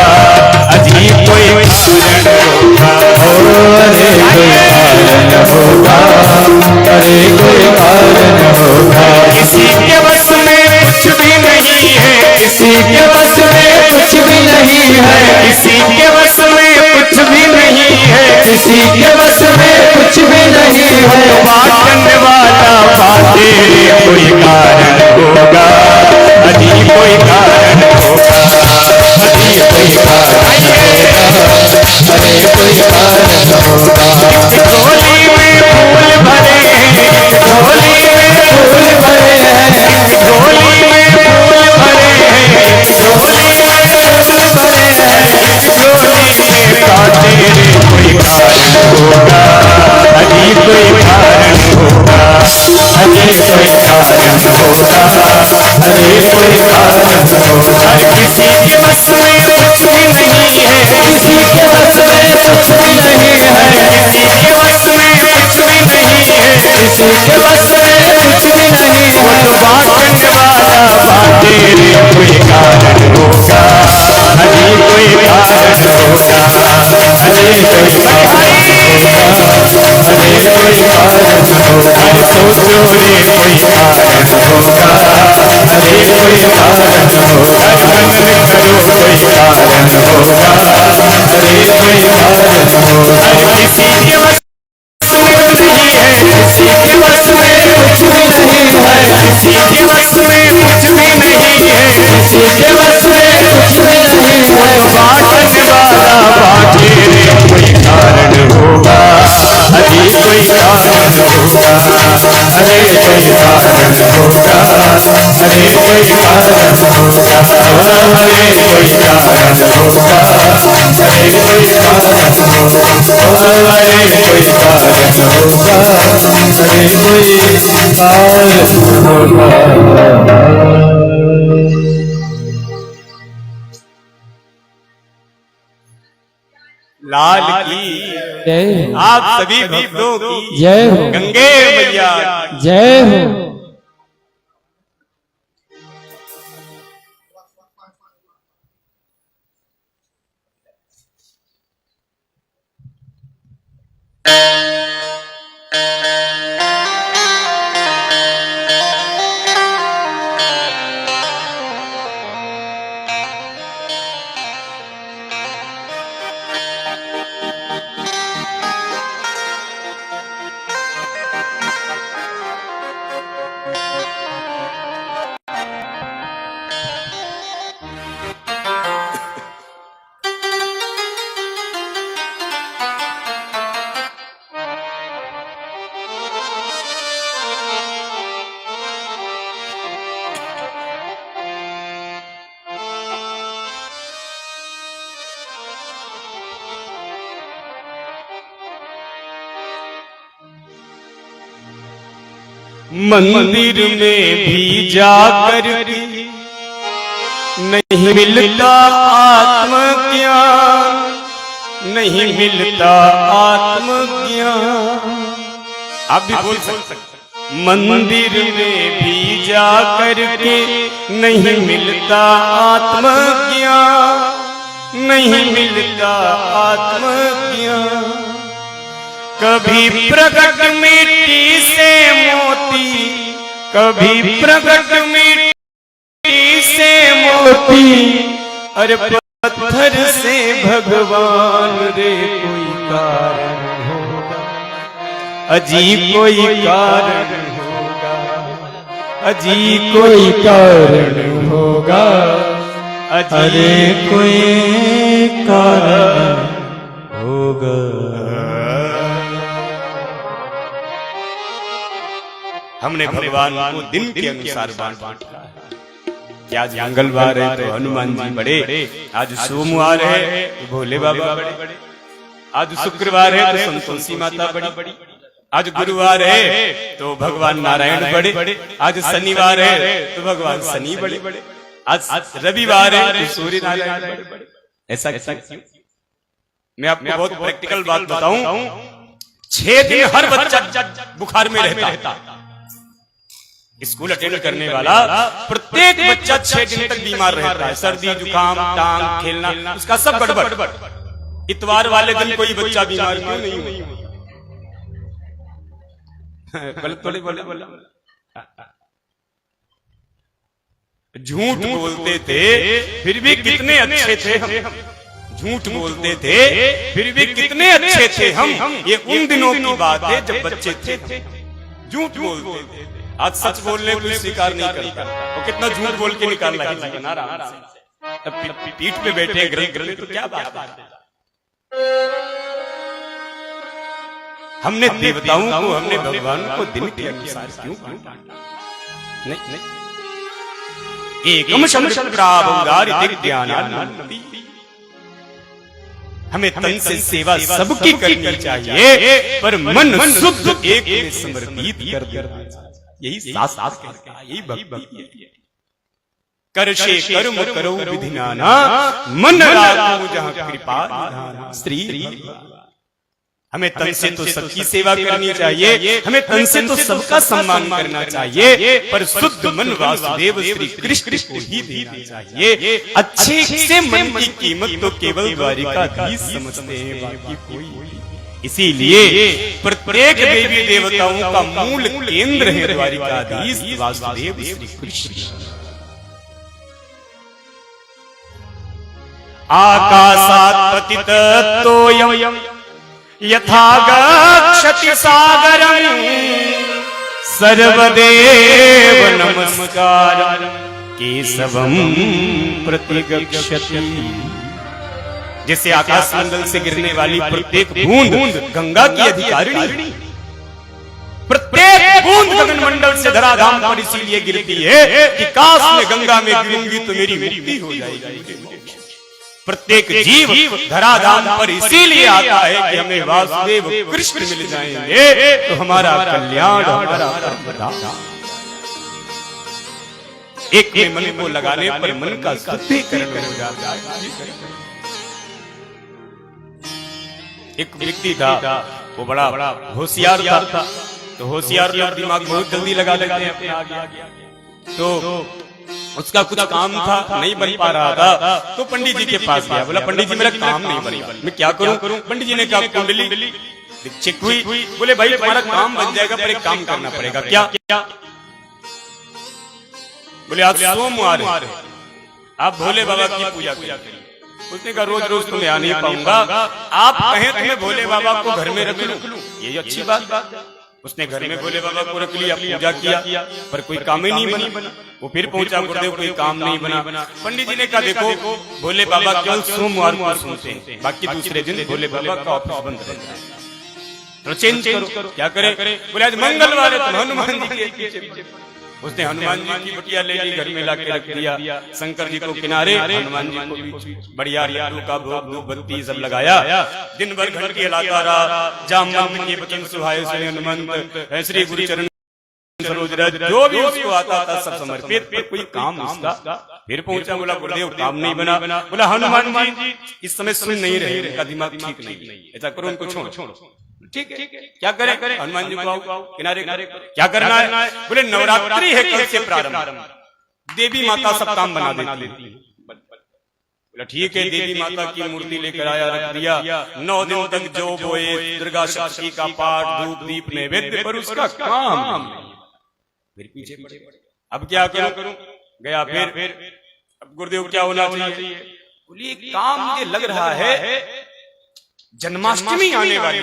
S1: अजी कोई कारण होगा।
S2: अरे कोई कारण होगा, अरे कोई कारण होगा।
S1: किसी के बस में कुछ भी नहीं है,
S2: किसी के बस में कुछ भी नहीं है,
S1: किसी के बस में कुछ भी नहीं है,
S2: किसी के बस में कुछ भी नहीं है।
S1: बाटन वाला बाटे रे कोई कारण होगा, अजी कोई कारण होगा, अजी कोई कारण होगा,
S2: अरे कोई कारण होगा।
S1: झोली में फूल भरे हैं, झोली में
S2: फूल भरे हैं,
S1: झोली में फूल भरे हैं, झोली में
S2: फूल भरे हैं।
S1: झोली में कांटे रे कोई कारण होगा, अजी कोई कारण होगा,
S2: अरे कोई कारण होगा, अरे कोई कारण होगा।
S1: हर किसी के बस में कुछ भी नहीं है,
S2: किसी के बस में कुछ भी नहीं है,
S1: किसी के बस में कुछ भी नहीं है।
S2: किसी के बस में कुछ भी नहीं है।
S1: बाटन वाला बाटे रे कोई कारण होगा, अजी कोई कारण होगा,
S2: अरे कोई कारण होगा, अरे कोई कारण होगा।
S1: हर सोचो रे कोई कारण होगा,
S2: अरे कोई कारण होगा,
S1: हर मनन करो कोई कारण होगा,
S2: अरे कोई कारण होगा।
S1: हर किसी के बस में नहीं है,
S2: किसी के बस में कुछ भी नहीं है,
S1: किसी के बस में कुछ भी नहीं है।
S2: किसी के बस में कुछ भी नहीं है।
S1: बाटन वाला बाटे रे कोई कारण होगा, अजी कोई कारण होगा,
S2: अरे कोई कारण होगा, अरे कोई कारण होगा। अरे कोई कारण होगा, अरे कोई कारण होगा। अरे कोई कारण होगा, अरे कोई कारण होगा।
S1: लाल की
S2: जय हो,
S1: आप सभी भक्तों की
S2: जय हो,
S1: गंगे मैया
S2: जय हो।
S1: मंदिर में भी जाकर नहीं मिलता आत्मज्ञान, नहीं मिलता आत्मज्ञान। आप भी बोल सकते। मंदिर में भी जाकर के नहीं मिलता आत्मज्ञान, नहीं मिलता आत्मज्ञान। कभी प्रकट मिट्टी से मोती, कभी प्रकट मिट्टी से मोती, अरे पत्थर से भगवान रे कोई कारण होगा, अजीब कोई कारण होगा, अजीब कोई कारण होगा, अरे कोई कारण होगा। हमने भगवान को दिन के अनुसार बांटा है। क्या आज मंगलवार है तो हनुमान जी बड़े, आज सोमवार है तो भोले बाबा बड़े, आज शुक्रवार है तो संतोषी माता बड़ी, आज गुरुवार है तो भगवान नारायण बड़े, आज शनिवार है तो भगवान शनि बड़े, आज रविवार है तो सूर्य नारायण बड़े। ऐसा क्यों? मैं आपको बहुत प्रैक्टिकल बात बताऊं। 6 दिन हर बच्चा बुखार में रहता। स्कूल अटेंड करने वाला प्रत्येक बच्चा 6 दिन तक बीमार रहता है। सर्दी, जुकाम, टांग, खेलना, उसका सब गड़बड़। इतवार वाले दिन कोई बच्चा बीमार क्यों नहीं हुआ? गलत थोड़ी बोले। झूठ बोलते थे फिर भी कितने अच्छे थे हम। झूठ बोलते थे फिर भी कितने अच्छे थे हम। ये उन दिनों की बात है जब बच्चे थे। झूठ बोलते थे। आज सच बोलने को स्वीकार नहीं करता। वो कितना झूठ बोल के निकाल रहा है ना आराम से। अब पीठ पे बैठे ग्रह तो क्या बात है। हमने देवताओं को, हमने भगवान को दिन के अनुसार क्यों बांटा? नहीं, एकम शमशक्रावंगारिति ज्ञानानंदी। हमें तन से सेवा सबकी करनी चाहिए, पर मन शुद्ध एक में समर्पित कर देना चाहिए। यही शास्त्र कहता है, यही भक्ति है। करशे कर्म करो विधि नाना, मन राखो जहाँ कृपा निधाना। स्त्री हमें तन से तो सबकी सेवा करनी चाहिए, हमें तन से तो सबका सम्मान करना चाहिए, पर शुद्ध मन वासुदेव श्री कृष्ण को ही देना चाहिए। अच्छे से मन की कीमत तो केवल द्वारिकाधीश समझते हैं, बाकी कोई। इसीलिए प्रत्येक देवी देवताओं का मूल केंद्र है द्वारिकाधीश वासुदेव श्री कृष्ण। आकाशात् पतित तोयम् यथा गच्छति सागरम्, सर्वदेव नमस्कारम् केशवम् प्रतिगच्छति। जैसे आकाश मंडल से गिरने वाली प्रत्येक बूंद गंगा की अधिकारिणी, प्रत्येक बूंद गगन मंडल से धराधाम पर इसीलिए गिरती है कि काश मैं गंगा में गिरूंगी तो मेरी मुक्ति हो जाएगी। प्रत्येक जीव धराधाम पर इसीलिए आता है कि हमें वासुदेव कृष्ण मिल जाएंगे तो हमारा कल्याण, हमारा एक में मन को लगाने पर मन का शुद्धिकरण हो जाता है। एक व्यक्ति था, वो बड़ा होशियार था। तो होशियार लोग दिमाग बहुत जल्दी लगा लेते हैं अपने आगे। तो उसका कुछ काम था, नहीं बन पा रहा था, तो पंडित जी के पास गया। बोला पंडित जी मेरा काम नहीं बना, मैं क्या करूं? पंडित जी ने कहा कुंडली चेक हुई। बोले भाई तुम्हारा काम बन जाएगा पर एक काम करना पड़ेगा। क्या? बोले आज सोमवार है, आप भोले बाबा की पूजा करिए। उसने कहा रोज रोज तो मैं आ नहीं पाऊंगा, आप कहें तो मैं भोले बाबा को घर में रख लूं, ये अच्छी बात है। उसने घर में भोले बाबा को रख लिया, पूजा किया, पर कोई काम ही नहीं बना। वो फिर पहुंचा गुरुदेव, कोई काम नहीं बना। पंडित जी ने कहा देखो भोले बाबा केवल सोमवार को सुनते हैं, बाकी दूसरे दिन भोले बाबा का ऑफिस बंद रहता है, तो चेंज करो। क्या करे? बोले आज मंगलवार है तो हनुमान जी के पीछे। उसने हनुमान जी की बटिया ले ली, घर में लाके रख दिया। शंकर जी को किनारे, हनुमान जी को बढ़िया लड्डू का भोग, धूप बत्ती सब लगाया। दिन भर घंटी हिलाता रहा। जामवंत के वचन सुहाए से हनुमंत, श्री गुरु चरण सरोज रज, जो भी उसको आता था सब समर्पित, पर कोई काम उसका। फिर पहुंचा, बोला गुरुदेव काम नहीं बना। बोला हनुमान जी इस समय सुन नहीं रहे, उनका दिमाग ठीक नहीं, ऐसा करो उनको छोड़ो। ठीक है, क्या करें? हनुमान जी को आओ किनारे, क्या करना है? बोले नवरात्रि है कल से प्रारंभ, देवी माता सब काम बना देती है। बोला ठीक है, देवी माता की मूर्ति लेकर आया, रख दिया। 9 दिन तक जो बोए दुर्गा शक्ति का पाठ, धूप दीप नैवेद्य, पर उसका काम। फिर पीछे पड़े, अब क्या करूं? गया फिर अब गुरुदेव क्या होना चाहिए? बोलिए काम मुझे लग रहा है जन्माष्टमी आने वाली।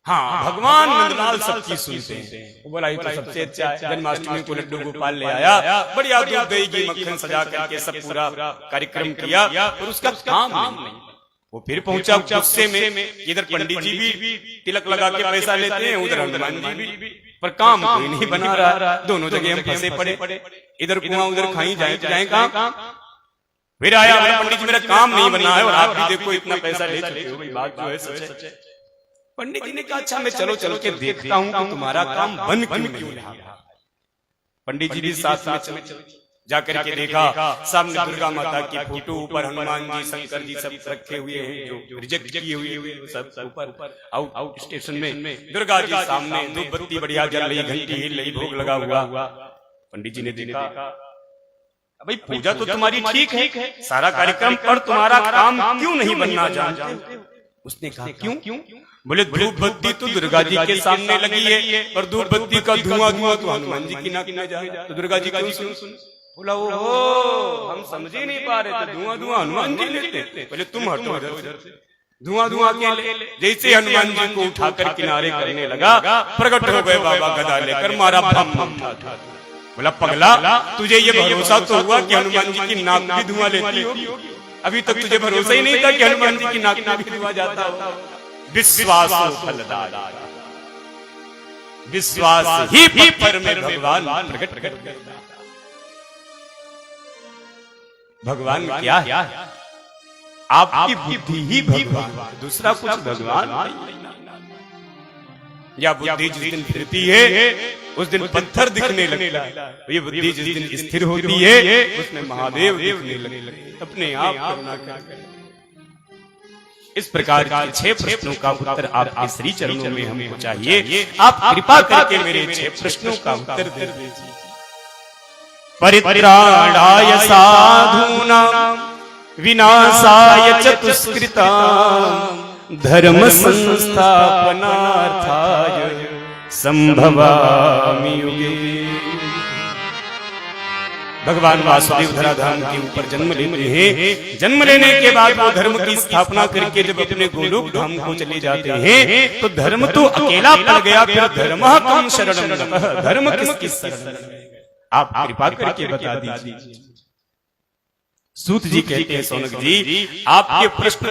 S1: हाँ, भगवान नंदलाल सबकी सुनते हैं। वो बोला ये तो सबसे अच्छा है। जन्माष्टमी को लड्डू गोपाल ले आया, बढ़िया दूध दही घी मक्खन सजा करके सब पूरा कार्यक्रम किया, और उसका काम नहीं। वो फिर पहुंचा गुस्से में, इधर पंडित जी भी तिलक लगा के पैसा लेते हैं, उधर हनुमान जी भी, पर काम कोई नहीं बना रहा। दोनों जगह हम फंसे पड़े, इधर कुआं उधर खाई जाए काम। फिर आया, पंडित जी मेरा काम नहीं बना है और आप भी देखो इतना पैसा ले चुके हो, बात जो है सच है। पंडित जी ने कहा अच्छा मैं चल के देखता हूं कि तुम्हारा काम बन क्यों नहीं रहा। पंडित जी भी साथ में चले, जाकर के देखा सामने दुर्गा माता की फोटो, ऊपर हनुमान जी शंकर जी सब रखे हुए हैं, जो रिजेक्ट किए हुए सब ऊपर आउट स्टेशन में। दुर्गा जी सामने, धूप बत्ती बढ़िया जल रही, घंटी हिल रही, भोग लगा हुआ। पंडित जी ने देखा भाई पूजा तो तुम्हारी ठीक है, सारा कार्यक्रम, पर तुम्हारा काम क्यों नहीं बनना जानते? उसने कहा क्यों? बोले धूप बत्ती तो दुर्गा जी के सामने लगी है, पर धूप बत्ती का धुआं तो हनुमान जी की नाक में जाए, तो दुर्गा जी क्यों सुन? बोला ओ हम समझ ही नहीं पा रहे थे, धुआं हनुमान जी लेते। बोले तुम हटो इधर से, धुआं के ले। जैसे हनुमान जी को उठाकर किनारे करने लगा, प्रकट हो गए बाबा गदा लेकर, मारा भम। बोला पगला तुझे ये भरोसा तो हुआ कि हनुमान जी की नाक भी धुआं लेती होगी? अभी तक तुझे भरोसा ही नहीं था कि हनुमान जी की नाक में भी धुआं जाता हो। विश्वास फलदायी, विश्वास ही पर में भगवान प्रकट करता है। भगवान क्या है? आपकी बुद्धि ही भगवान, दूसरा कुछ भगवान नहीं। या बुद्धि जिस दिन फिरती है उस दिन पत्थर दिखने लगता है, ये बुद्धि जिस दिन स्थिर होती है उसमें महादेव दिखने लगते हैं। अपने आप करुणा करें। इस प्रकार के 6 प्रश्नों का उत्तर आपके श्री चरणों में हमको चाहिए। आप कृपा करके मेरे 6 प्रश्नों का उत्तर दे दीजिए। परित्राणाय साधूनां विनाशाय चतुष्कृतां धर्म संस्थापनार्थाय संभवामि युगे। भगवान वासुदेव धराधाम के ऊपर जन्म लेते हैं। जन्म लेने के बाद वो धर्म की स्थापना करके जब अपने गोलोक धाम को चले जाते हैं, तो धर्म तो अकेला पड़ गया, फिर धर्मः कं शरणं गतः, धर्म किसकी शरण में? आप कृपा करके बता दीजिए। सूत जी कहते हैं सौनक जी आपके प्रश्न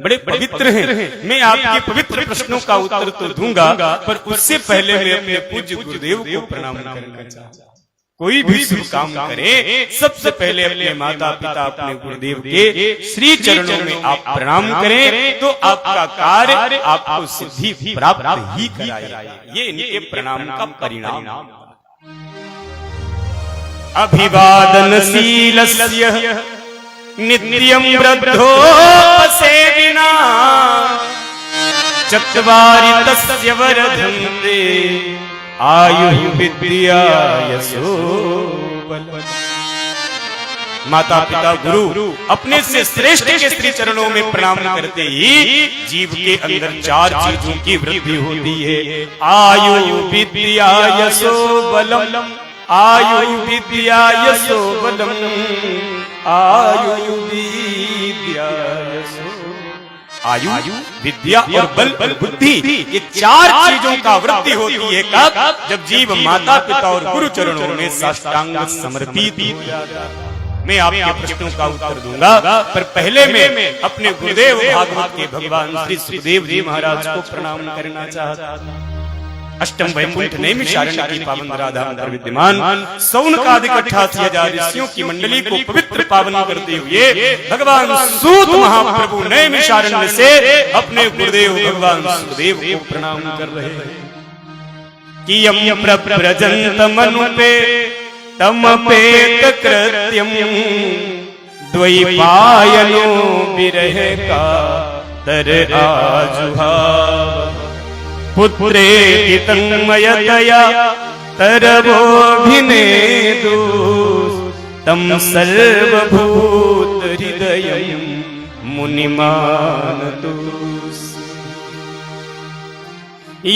S1: बड़े पवित्र हैं। मैं आपके पवित्र प्रश्नों का उत्तर तो दूंगा, पर उससे पहले मैं अपने पूज्य गुरुदेव को प्रणाम करना चाहता हूं। कोई भी शुभ काम करे सबसे पहले अपने माता पिता, अपने गुरुदेव के श्री चरणों में आप प्रणाम करें, तो आपका कार्य आपको सिद्धि प्राप्त ही कराएगा। ये इनके प्रणाम का परिणाम। अभिवादनशीलस्य नित्यं वृद्धोपसेविना चत्वारि तस्य वर्धन्ते आयु विद्या यशो बल। माता पिता गुरु अपने से श्रेष्ठ के श्री चरणों में प्रणाम करते ही जीव के अंदर 4 चीजों की वृद्धि होती है। आयु विद्या यशो बलम, आयु विद्या यशो बलम, आयु विद्या यशो। आयु विद्या और बल बुद्धि, ये 4 चीजों का वृद्धि होती है कब? जब जीव माता पिता और गुरु चरणों में साष्टांग समर्पित हो जाता है। मैं आपके प्रश्नों का उत्तर दूंगा, पर पहले मैं अपने गुरुदेव भागवत के भगवान श्री सुखदेव जी महाराज को प्रणाम करना चाहता हूं। अष्टम वैकुंठ नैमिषारण्य की पावन धराधाम पर विद्यमान सौनकादिक 88,000 ऋषियों की मंडली को पवित्र पावन करते हुए भगवान सूत महाप्रभु नैमिषारण्य से अपने गुरुदेव भगवान सुखदेव को प्रणाम कर रहे हैं। कियम प्रव्रजंत मनुपे तमपेत कृत्यम द्वैपायनो विरह का तर आजुहाव पुत्रेति तन्मयतया तरवोऽभिनेदु तम सर्वभूत हृदयं मुनिमानतु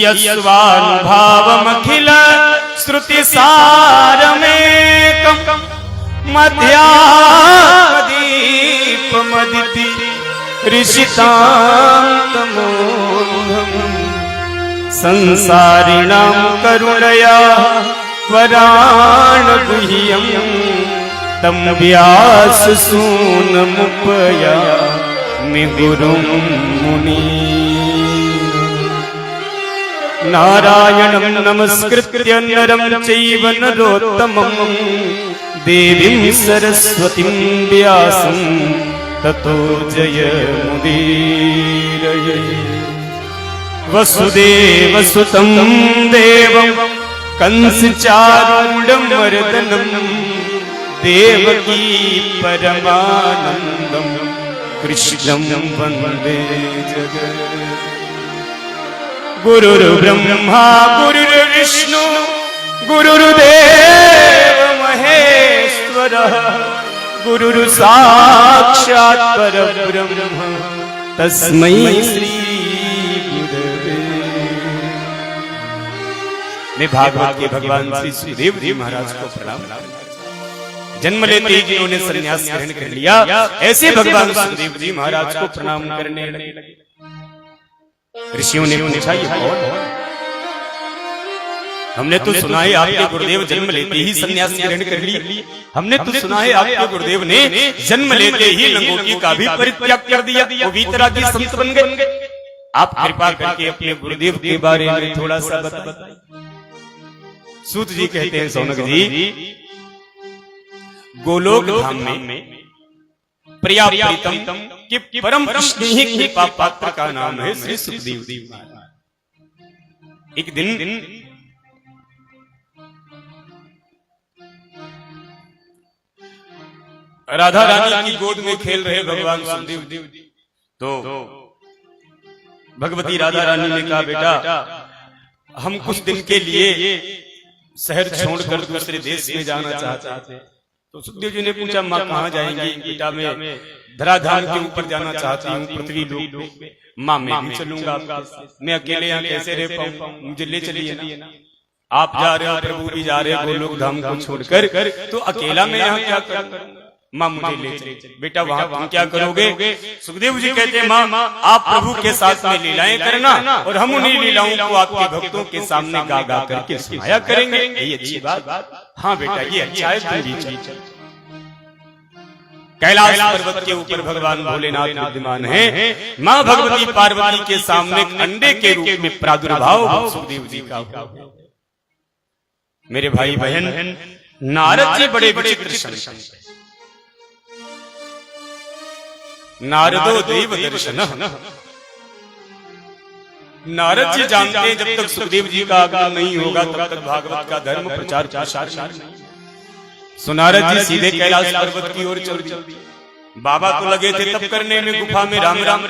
S1: यस्वानुभावमखिल श्रुतिसारमेकं मध्यादीपमदिति ऋषितान्तमोघम् संसारिणां करुणया वराणगुह्यं तं व्याससूनमुपया गुरुं मुनि नारायणं नमस्कृत्य नरं चैव नरोत्तमं देवीं सरस्वतीं व्यासं ततो जयमुदीरये वसुदेवसुतं देवं कंसचारूढमर्दनं देवकी परमानन्दं कृष्णं वन्दे जगत् गुरुर्ब्रह्मा गुरुर्विष्णु गुरुर्देव महेश्वरः गुरुर्साक्षात् परब्रह्म तस्मै श्री मैं भागवत के भगवान श्री सुखदेव जी महाराज को प्रणाम। जन्म लेते ही जिन्होंने संन्यास ग्रहण कर लिया, ऐसे भगवान सुखदेव जी महाराज को प्रणाम करने लगे। ऋषियों ने पूछा, ये कौन? हमने तो सुना है आपके गुरुदेव जन्म लेते ही संन्यास ग्रहण कर लिए। हमने तो सुना है आपके गुरुदेव ने जन्म लेते ही लंगोटी का भी परित्याग कर दिया, वो वीतरागी संत बन गए। आप कृपा करके अपने गुरुदेव के बारे में थोड़ा सा बताइए। सूत जी कहते हैं, सौनक जी, गोलोक धाम में प्रिया प्रीतम के परम कृष्ण ही कृपा पात्र का नाम है श्री सुखदेव जी महाराज। एक दिन राधा रानी की गोद में खेल रहे भगवान सुखदेव जी, तो भगवती राधा रानी ने कहा, बेटा हम कुछ दिन के लिए शहर छोड़कर दूसरे देश में जाना चाहते हैं। तो सुखदेव जी ने पूछा, माँ कहाँ जाएंगी? बेटा मैं धराधाम के ऊपर जाना चाहती हूँ, पृथ्वी लोक में। माँ मैं भी चलूंगा, मैं अकेले यहाँ कैसे रह पाऊँ, मुझे ले चलिए ना। आप जा रहे हो, प्रभु भी जा रहे हो गोलोक धाम को छोड़कर, तो अकेला मैं यहाँ क्या करूँगा? माँ मुझे ले चलिए। बेटा वहाँ तुम क्या करोगे? सुखदेव जी कहते हैं, माँ आप प्रभु के साथ में लीलाएं करना और हम उन्हीं लीलाओं को आपके भक्तों के सामने गा गा करके सुनाया करेंगे। ये अच्छी बात? हाँ बेटा ये अच्छा है, तुम भी चल। कैलाश पर्वत के ऊपर भगवान भोलेनाथ विद्यमान है। माँ भगवती पार्वती के सामने अंडे के रूप में प्रादुर्भाव सुखदेव जी का हुआ। मेरे भाई बहन, नारद जी बड़े विचित्र संत हैं। नारदो देव दर्शन। नारद जी जानते हैं जब तक सुखदेव जी का आगमन नहीं होगा तब तक भागवत का धर्म प्रचार नहीं। सो नारद जी सीधे कैलाश पर्वत की ओर चल दिए। बाबा तो लगे थे तब करने में गुफा में राम राम।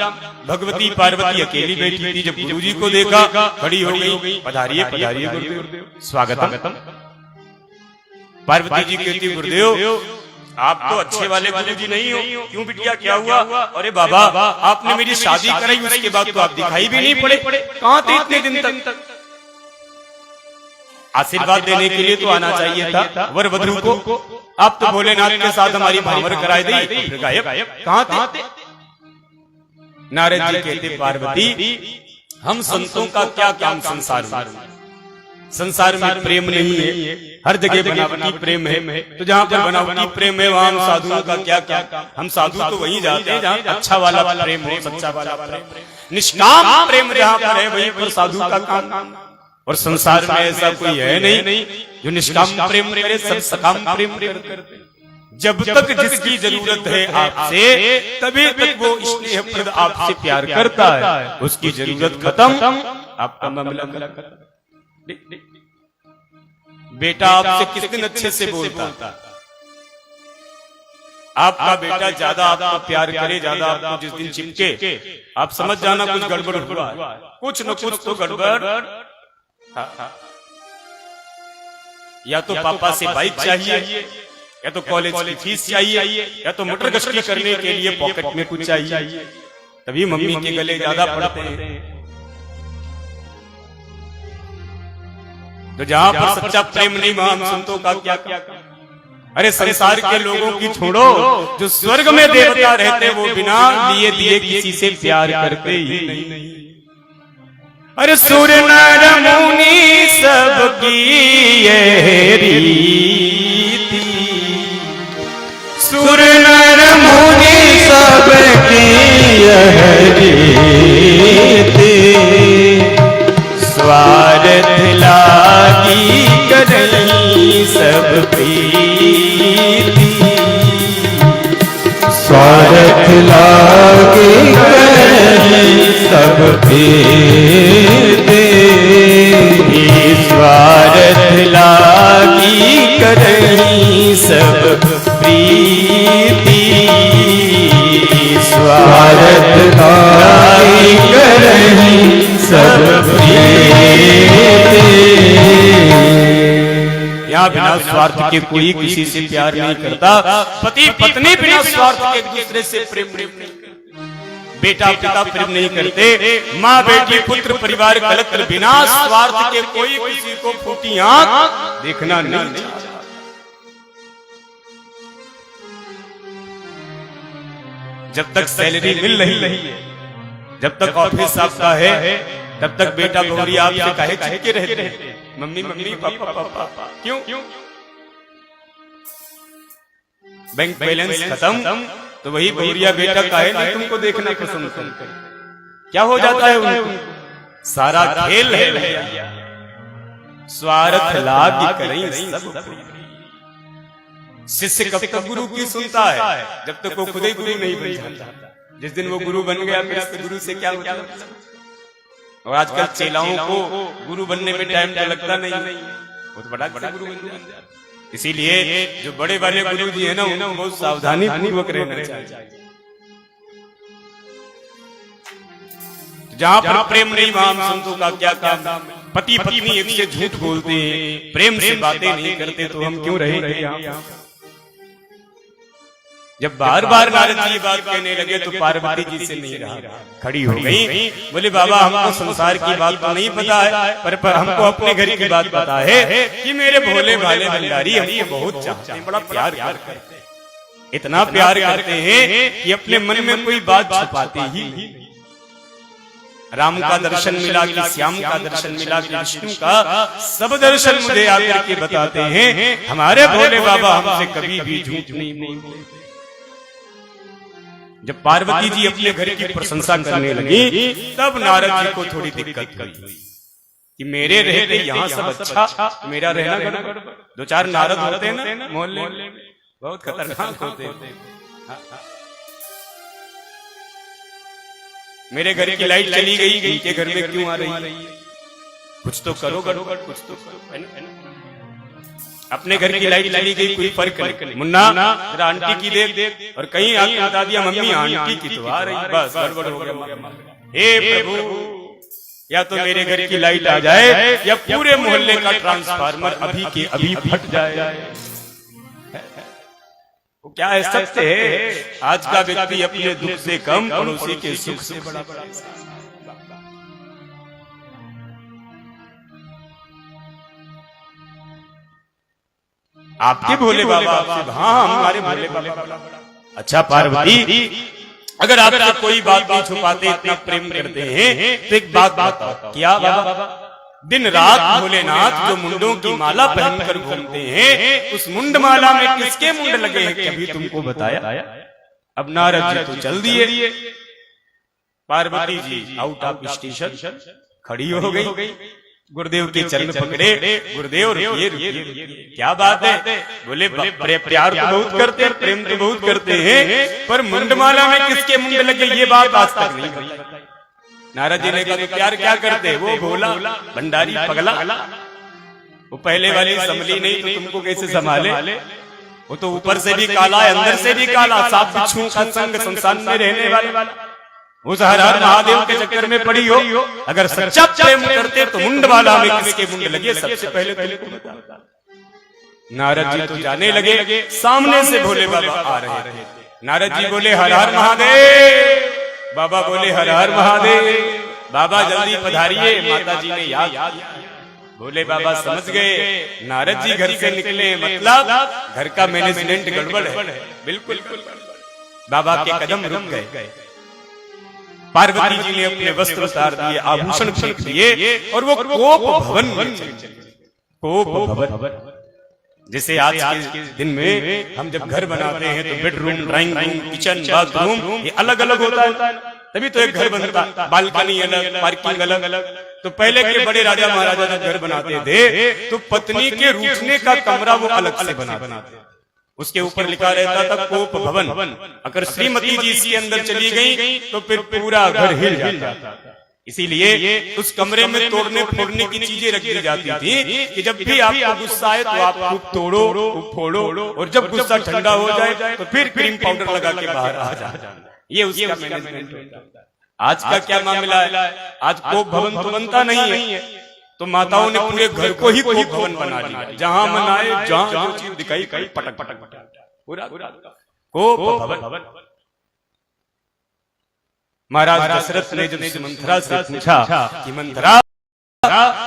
S1: भगवती पार्वती अकेली बैठी थी। जब गुरु जी को देखा खड़ी हो गई, पधारिए पधारिए गुरुदेव, स्वागतम। पार्वती जी कहती, गुरुदेव आप तो अच्छे वाले गुरु जी नहीं हो, क्यों बिटिया क्या हुआ? अरे बाबा आपने मेरी शादी कराई, उसके बाद तो आप दिखाई भी नहीं पड़े, कहाँ थे इतने दिन तक? आशीर्वाद देने के लिए तो आना चाहिए था वर वधू को। आप तो भोलेनाथ के साथ हमारी भावर कराए दी, गायब कहाँ थे? नारद जी कहते, पार्वती हम संतों का क्या काम संसार में? संसार में प्रेम नहीं है, हर जगह बनावटी प्रेम है। तो जहाँ पर बनावटी प्रेम है वहाँ हम साधुओं का क्या काम? हम साधु तो वहीं जाते हैं जहाँ अच्छा वाला प्रेम हो, सच्चा वाला प्रेम, निष्काम प्रेम जहाँ पर है वहीं पर साधु का काम। और संसार में ऐसा कोई है नहीं जो निष्काम प्रेम करे, सब सकाम प्रेम करते। जब तक जिसकी जरूरत है आपसे तभी तक वो स्नेहप्रद आपसे प्यार करता है। उसकी जरूरत खत्म, आपका मामला खत्म। बेटा आपसे किस दिन अच्छे से बोलता, आपका बेटा ज्यादा आपको प्यार करे, ज्यादा आपको जिस दिन चिपके, आप समझ जाना कुछ गड़बड़ हुआ, कुछ न कुछ तो गड़बड़। या तो पापा से बाइक चाहिए, या तो कॉलेज की फीस चाहिए, या तो मोटर गश्ती करने के लिए पॉकेट में कुछ चाहिए, तभी मम्मी के गले ज्यादा पड़ते हैं। तो जहां पर सच्चा प्रेम नहीं वहां हम संतों का क्या क्या। अरे संसार के लोगों की छोड़ो, जो स्वर्ग में देवता रहते वो बिना लिए दिए किसी से प्यार करते ही नहीं। अरे सूर्य नर मुनि सबकी ये रीति,
S2: सुर नर मुनि सबकी यह रीति,
S1: स्वार्थ लागी करई सब प्रीति,
S2: स्वार्थ लागी करई सब प्रीति,
S1: स्वार्थ लागी करई सब प्रीति,
S2: स्वार्थ लागी करई सब प्रीति।
S1: यहाँ बिना स्वार्थ के कोई किसी से प्यार नहीं करता। पति पत्नी बिना स्वार्थ के एक दूसरे से प्रेम नहीं करते, बेटा पिता प्रेम नहीं करते, माँ बेटी पुत्र परिवार कलत्र बिना स्वार्थ के कोई किसी को फूटी आंख देखना नहीं चाहता। जब तक सैलरी मिल रही है, जब तक ऑफिस आपका है, तब तक बेटा बहुरी आपसे काहे चिपके रहते हैं, मम्मी मम्मी पापा पापा। क्यों? बैंक बैलेंस खत्म तो वही बहुरिया बेटा काहे नहीं तुमको देखना पसंद करते। क्या हो जाता है उनको? सारा खेल है भैया, स्वार्थ लागी करई सब प्रीति। शिष्य कब तक गुरु की सुनता है? जब तक वो खुद ही गुरु नहीं बन जाता। जिस दिन वो गुरु बन गया फिर इस गुरु से क्या मतलब। और आजकल चेलाओं को गुरु बनने में टाइम तो लगता नहीं, बहुत बड़ा गुरु बन जाता। इसीलिए जो बड़े वाले गुरु जी है ना, उनको बहुत सावधानी पूर्वक रहना चाहिए। जहां पर प्रेम नहीं वहां संतों का क्या काम। पति पत्नी एक से झूठ बोलते हैं, प्रेम से बातें नहीं करते, तो हम क्यों रहेंगे यहाँ? जब बार बार नारद जी बात कहने लगे तो पार्वती जी से नहीं रहा, खड़ी हो गई। बोले बाबा हमको संसार की बात तो नहीं पता है, पर हमको अपने घर की बात पता है कि मेरे भोले भाले भंडारी हमको बहुत चाहते हैं, बड़ा प्यार करते हैं, इतना प्यार करते हैं कि अपने मन में कोई बात छुपाते ही नहीं। राम का दर्शन मिला कि श्याम का दर्शन मिला कि विष्णु का, सब दर्शन मुझे आकर के बताते हैं हमारे भोले बाबा हमसे कभी भी झूठ नहीं बोलते। जब पार्वती जी अपने घर की प्रशंसा करने लगी, तब नारद जी को थोड़ी दिक्कत हुई कि मेरे रहते यहाँ सब अच्छा, मेरा रहना गड़बड़। दो चार नारद होते हैं ना मोहल्ले में, बहुत खतरनाक होते हैं। मेरे घर की लाइट चली गई, इनके घर में क्यों आ रही है? कुछ तो करो गड़बड़, कुछ तो करो। अपने घर की लाइट चली गई, कोई फर्क नहीं। मुन्ना जरा आंटी की देख, और कहीं आके बता दिया मम्मी आंटी की तो आ रही, बस गड़बड़ हो गया। हे प्रभु, या तो मेरे घर की लाइट आ जाए या पूरे मोहल्ले का ट्रांसफार्मर अभी के अभी फट जाए। वो क्या है, सत्य है। आज का व्यक्ति अपने दुख से कम, पड़ोसी के सुख से बड़ा। आपके भोले बाबा आपसे, हाँ हमारे भोले बाबा। अच्छा पार्वती, अगर आपसे कोई बात नहीं छुपाते, इतना प्रेम करते हैं, तो एक बात बताओ, क्या बाबा दिन रात भोलेनाथ जो मुंडों की माला पहनकर घूमते हैं, उस मुंड माला में किसके मुंड लगे हैं कभी तुमको बताया? अब नारद जी तो चल दिए, Parvati ji out of station खड़ी हो गई, गुरुदेव के चरण पकड़े, गुरुदेव रुकिए, क्या बात है? बोले प्यार तो बहुत करते हैं, प्रेम तो बहुत करते हैं, पर मुंडमाला में किसके मुंड लगे ये बात आज तक नहीं बताई। नारद जी ने कहा तो प्यार क्या करते? वो भोला भंडारी पगला, वो पहले वाली संभली नहीं तो तुमको कैसे संभाले? वो तो ऊपर से भी काला है, अंदर से भी काला, सात बिच्छुओं का संग संसार में रहने वाला। उस हर हर महादेव के चक्कर में पड़ी हो, अगर सच्चा प्रेम करते तो मुंड वाला में किसके मुंड लगे सबसे पहले तुमको बता। नारद जी तो जाने लगे, सामने से भोले बाबा आ रहे थे। नारद जी बोले हर हर महादेव, बाबा बोले हर हर महादेव। बाबा जल्दी पधारिए, माता जी ने याद किया। भोले बाबा समझ गए नारद जी घर से निकले मतलब घर का मैनेजमेंट गड़बड़ है, बिल्कुल। बाबा के कदम रुक गए। पार्वती जी ने अपने वस्त्र उतार दिए, आभूषण फेंक दिए और वो कोप भवन में चले। कोप भवन जैसे आज के दिन में हम जब घर बनाते हैं तो bedroom, drawing room, kitchen, bathroom ये अलग अलग होता है, तभी तो एक घर बनता है। बालकनी अलग, पार्किंग अलग। तो पहले के बड़े राजा महाराजा जब घर बनाते थे तो पत्नी के रूठने का कमरा वो अलग से बनाते, उसके ऊपर लिखा रहता था कोप भवन। अगर श्रीमती जी इसके अंदर चली गई तो फिर पूरा घर हिल जाता। इसीलिए उस कमरे में तोड़ने फोड़ने की चीजें रख दी जाती थी कि जब भी आपको गुस्सा आए तो आप खूब तोड़ो, खूब फोड़ो, और जब गुस्सा ठंडा हो जाए तो फिर क्रीम पाउडर लगा के बाहर आ जाए। ये उसका मैनेजमेंट होता है। आज का क्या मामला है? आज कोप भवन तो बनता नहीं है, तो माताओं ने पूरे घर को ही कोप भवन बना दिया। जहां मन आए, जहां जो चीज दिखाई पटक पूरा कोप भवन। महाराज दशरथ ने जब मंथरा से पूछा कि मंथरा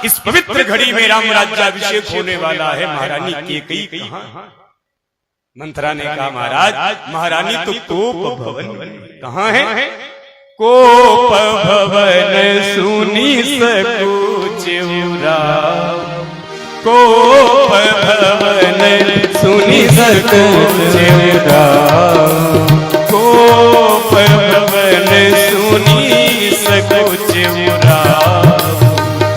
S1: इस पवित्र घड़ी में राम राज्याभिषेक होने वाला है, महारानी कैकेयी कहाँ? मंथरा ने कहा महाराज महारानी तो कोप भवन कहाँ है? कोप भवन सुनी सकुचेरा, कोप भवन सुनी सकुचेरा, कोप भवन सुनी सकुचेरा,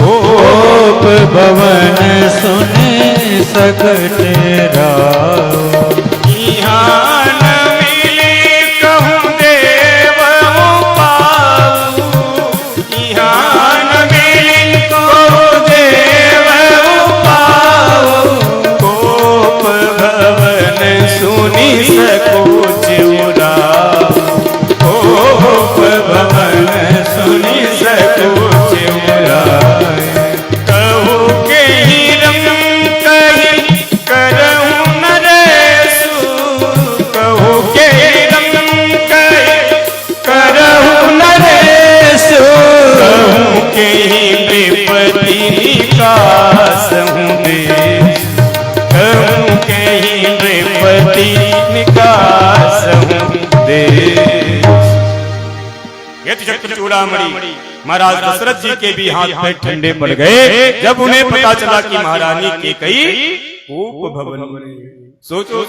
S2: कोप भवन सुनी सकुचेरा।
S1: महाराज दशरथ जी के भी हाथ पैर ठंडे पड़ गए जब उन्हें पता चला कि महारानी कैकेयी कोप भवन में। सोचो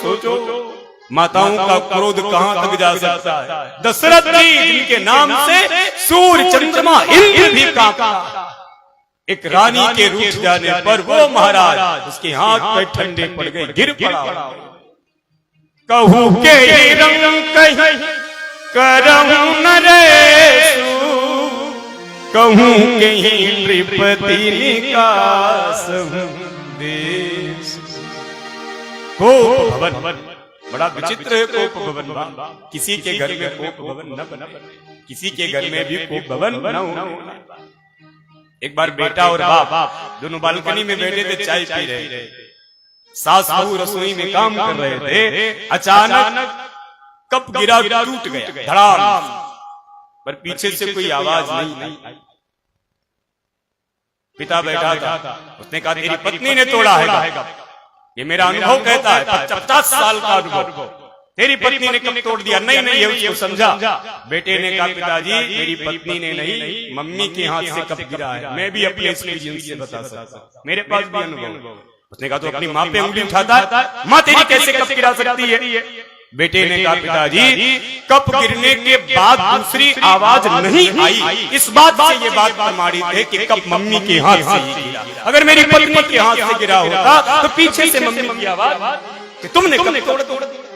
S1: माताओं का क्रोध कहां तक जा सकता है। दशरथ जी जिनके नाम से सूर्य चंद्रमा इंद्र भी कांपा, एक रानी के रूठ जाने पर वो महाराज उसके हाथ पैर ठंडे पड़ गए, गिर पड़ा। कहू के रंग कहीं करहूं नरेशु, कहूं कहीं नृपति निकास देश। कोप भवन बड़ा विचित्र है। कोप भवन किसी के घर में कोप भवन न बने, किसी के घर में भी कोप भवन न हो। एक बार बेटा और बाप दोनों बालकनी में बैठे थे, चाय पी रहे थे। सास बहू रसोई में काम कर रहे थे। अचानक कप गिरा, टूट गया धड़ाम, पर पीछे से कोई आवाज नहीं आई। पिता बैठा था, उसने कहा तेरी पत्नी ने तोड़ा है। ये मेरा अनुभव कहता है, 50 साल का अनुभव। तेरी पत्नी ने कब तोड़ दिया? नहीं ये उसको समझा। बेटे ने कहा पिताजी मेरी पत्नी ने नहीं, मम्मी के हाथ से कब गिरा है। मैं भी अपने एक्सपीरियंस से बता सकता, मेरे पास भी अनुभव। उसने कहा तो अपनी माँ पे उंगली उठाता है, माँ तेरी कैसे कब गिरा सकती है? बेटे ने कहा पिताजी कप गिरने के बाद दूसरी आवाज नहीं आई, इस बात से ये बात प्रमाणित है कि कप मम्मी के हाथ से ही गिरा। अगर मेरी पत्नी के हाथ से गिरा होता तो पीछे से मम्मी की आवाज कि तुमने कप तोड़ दिया।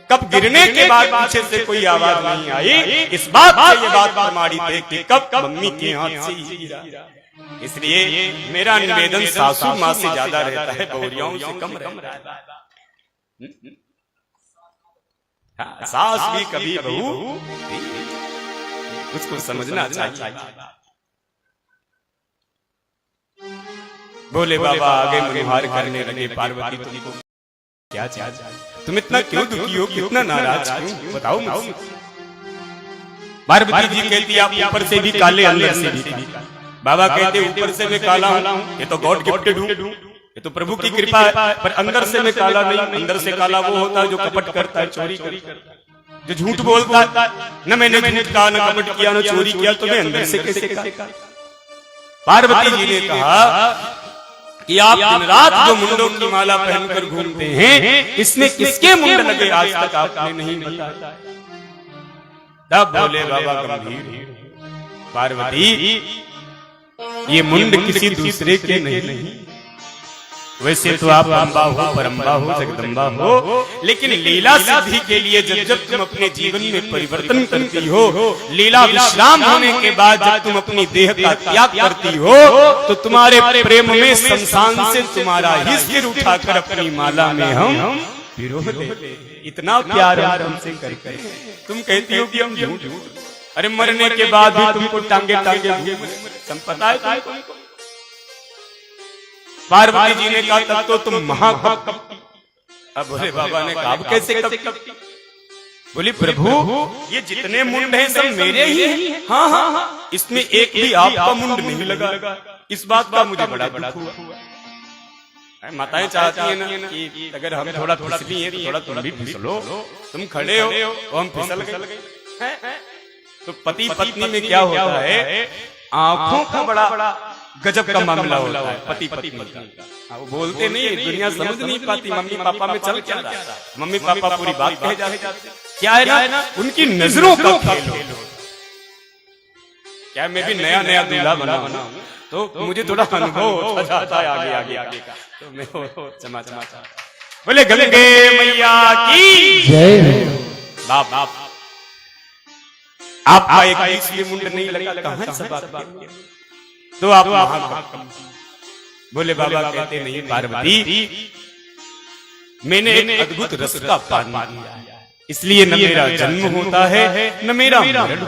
S1: कप गिरने के बाद पीछे से कोई आवाज नहीं आई, इस बात से ये बात प्रमाणित है कि कप मम्मी के हाथ से ही गिरा। इसलिए मेरा निवेदन सासू माँ से ज्यादा रहता है, बहुरियाओं से कम रहता है। सास भी कभी बहू उसको समझना चाहिए। बोले बाबा आगे मनोहार करने लगे, पार्वती तुमको क्या चाहिए, तुम इतना क्यों दुखी हो, कितना नाराज क्यों, बताओ मुझसे। पार्वती जी कहती आप ऊपर से भी काले अंदर से भी काले। बाबा कहते ऊपर से मैं काला हूँ, ये तो गॉड गिफ्टेड हूँ, ये तो प्रभु की कृपा है, पर अंदर से मैं काला नहीं। अंदर से काला वो होता है जो कपट करता है, चोरी करता है, जो झूठ बोलता है। न मैंने झूठ कहा, न कपट किया, न चोरी किया, तो मैं अंदर से कैसे कहा। पार्वती जी ने कहा कि आप दिन रात जो मुंडों की माला पहनकर घूमते हैं, इसमें किसके मुंड लगे आज तक आपने नहीं बताया। तब बोले बाबा गंभीर, पार्वती ये मुंड किसी दूसरे के नहीं, वैसे तो आप अम्बा हो, परम्बा हो, जगदम्बा हो, लेकिन लीला सिद्धि के लिए जब जब तुम अपने जीवन में परिवर्तन करती हो, लीला विश्राम होने के बाद जब तुम अपनी देह का त्याग करती हो, तो तुम्हारे प्रेम में संसान से तुम्हारा ही सिर उठाकर अपनी माला में हम पिरो देते। इतना प्यार हमसे करके तुम कहती हो कि हम झूठ, अरे मरने के बाद भी तुमको टांगे टांगे संपदा है तुमको। पार्वती जी ने कहा तब तो तुम महाकपटी। अब बोले बाबा ने कहा अब कैसे कपटी। बोली प्रभु ये जितने मुंड हैं सब मेरे ही हैं। हाँ हाँ हाँ, इसमें एक भी आपका मुंड नहीं लगा। इस बात का मुझे बड़ा दुख हुआ। माताएं चाहती है ना कि अगर हम थोड़ा फिसली हैं तो थोड़ा तुम भी फिसलो। तुम खड़े हो तो हम फिसल गए। तो पति पत्नी में क्या होता है, आंखों का बड़ा गजब का मामला होता है पति पत्नी का। वो बोलते नहीं, दुनिया समझ नहीं पाती मम्मी पापा में चल क्या रहा है। मम्मी पापा पूरी बात कह जाते, क्या है ना उनकी नजरों का खेल। क्या मैं भी नया नया दूल्हा बना तो मुझे थोड़ा अनुभव जाता है आगे आगे का, तो मैं क्षमा बोले गंगे मैया की जय। बाप बाप आपका एक इसलिए मुंड नहीं लगा, कहां से बात। तो आप बोले बाबा कहते नहीं पार्वती मैंने एक अद्भुत रस का पान किया, इसलिए न मेरा जन्म होता है न मेरा मरण।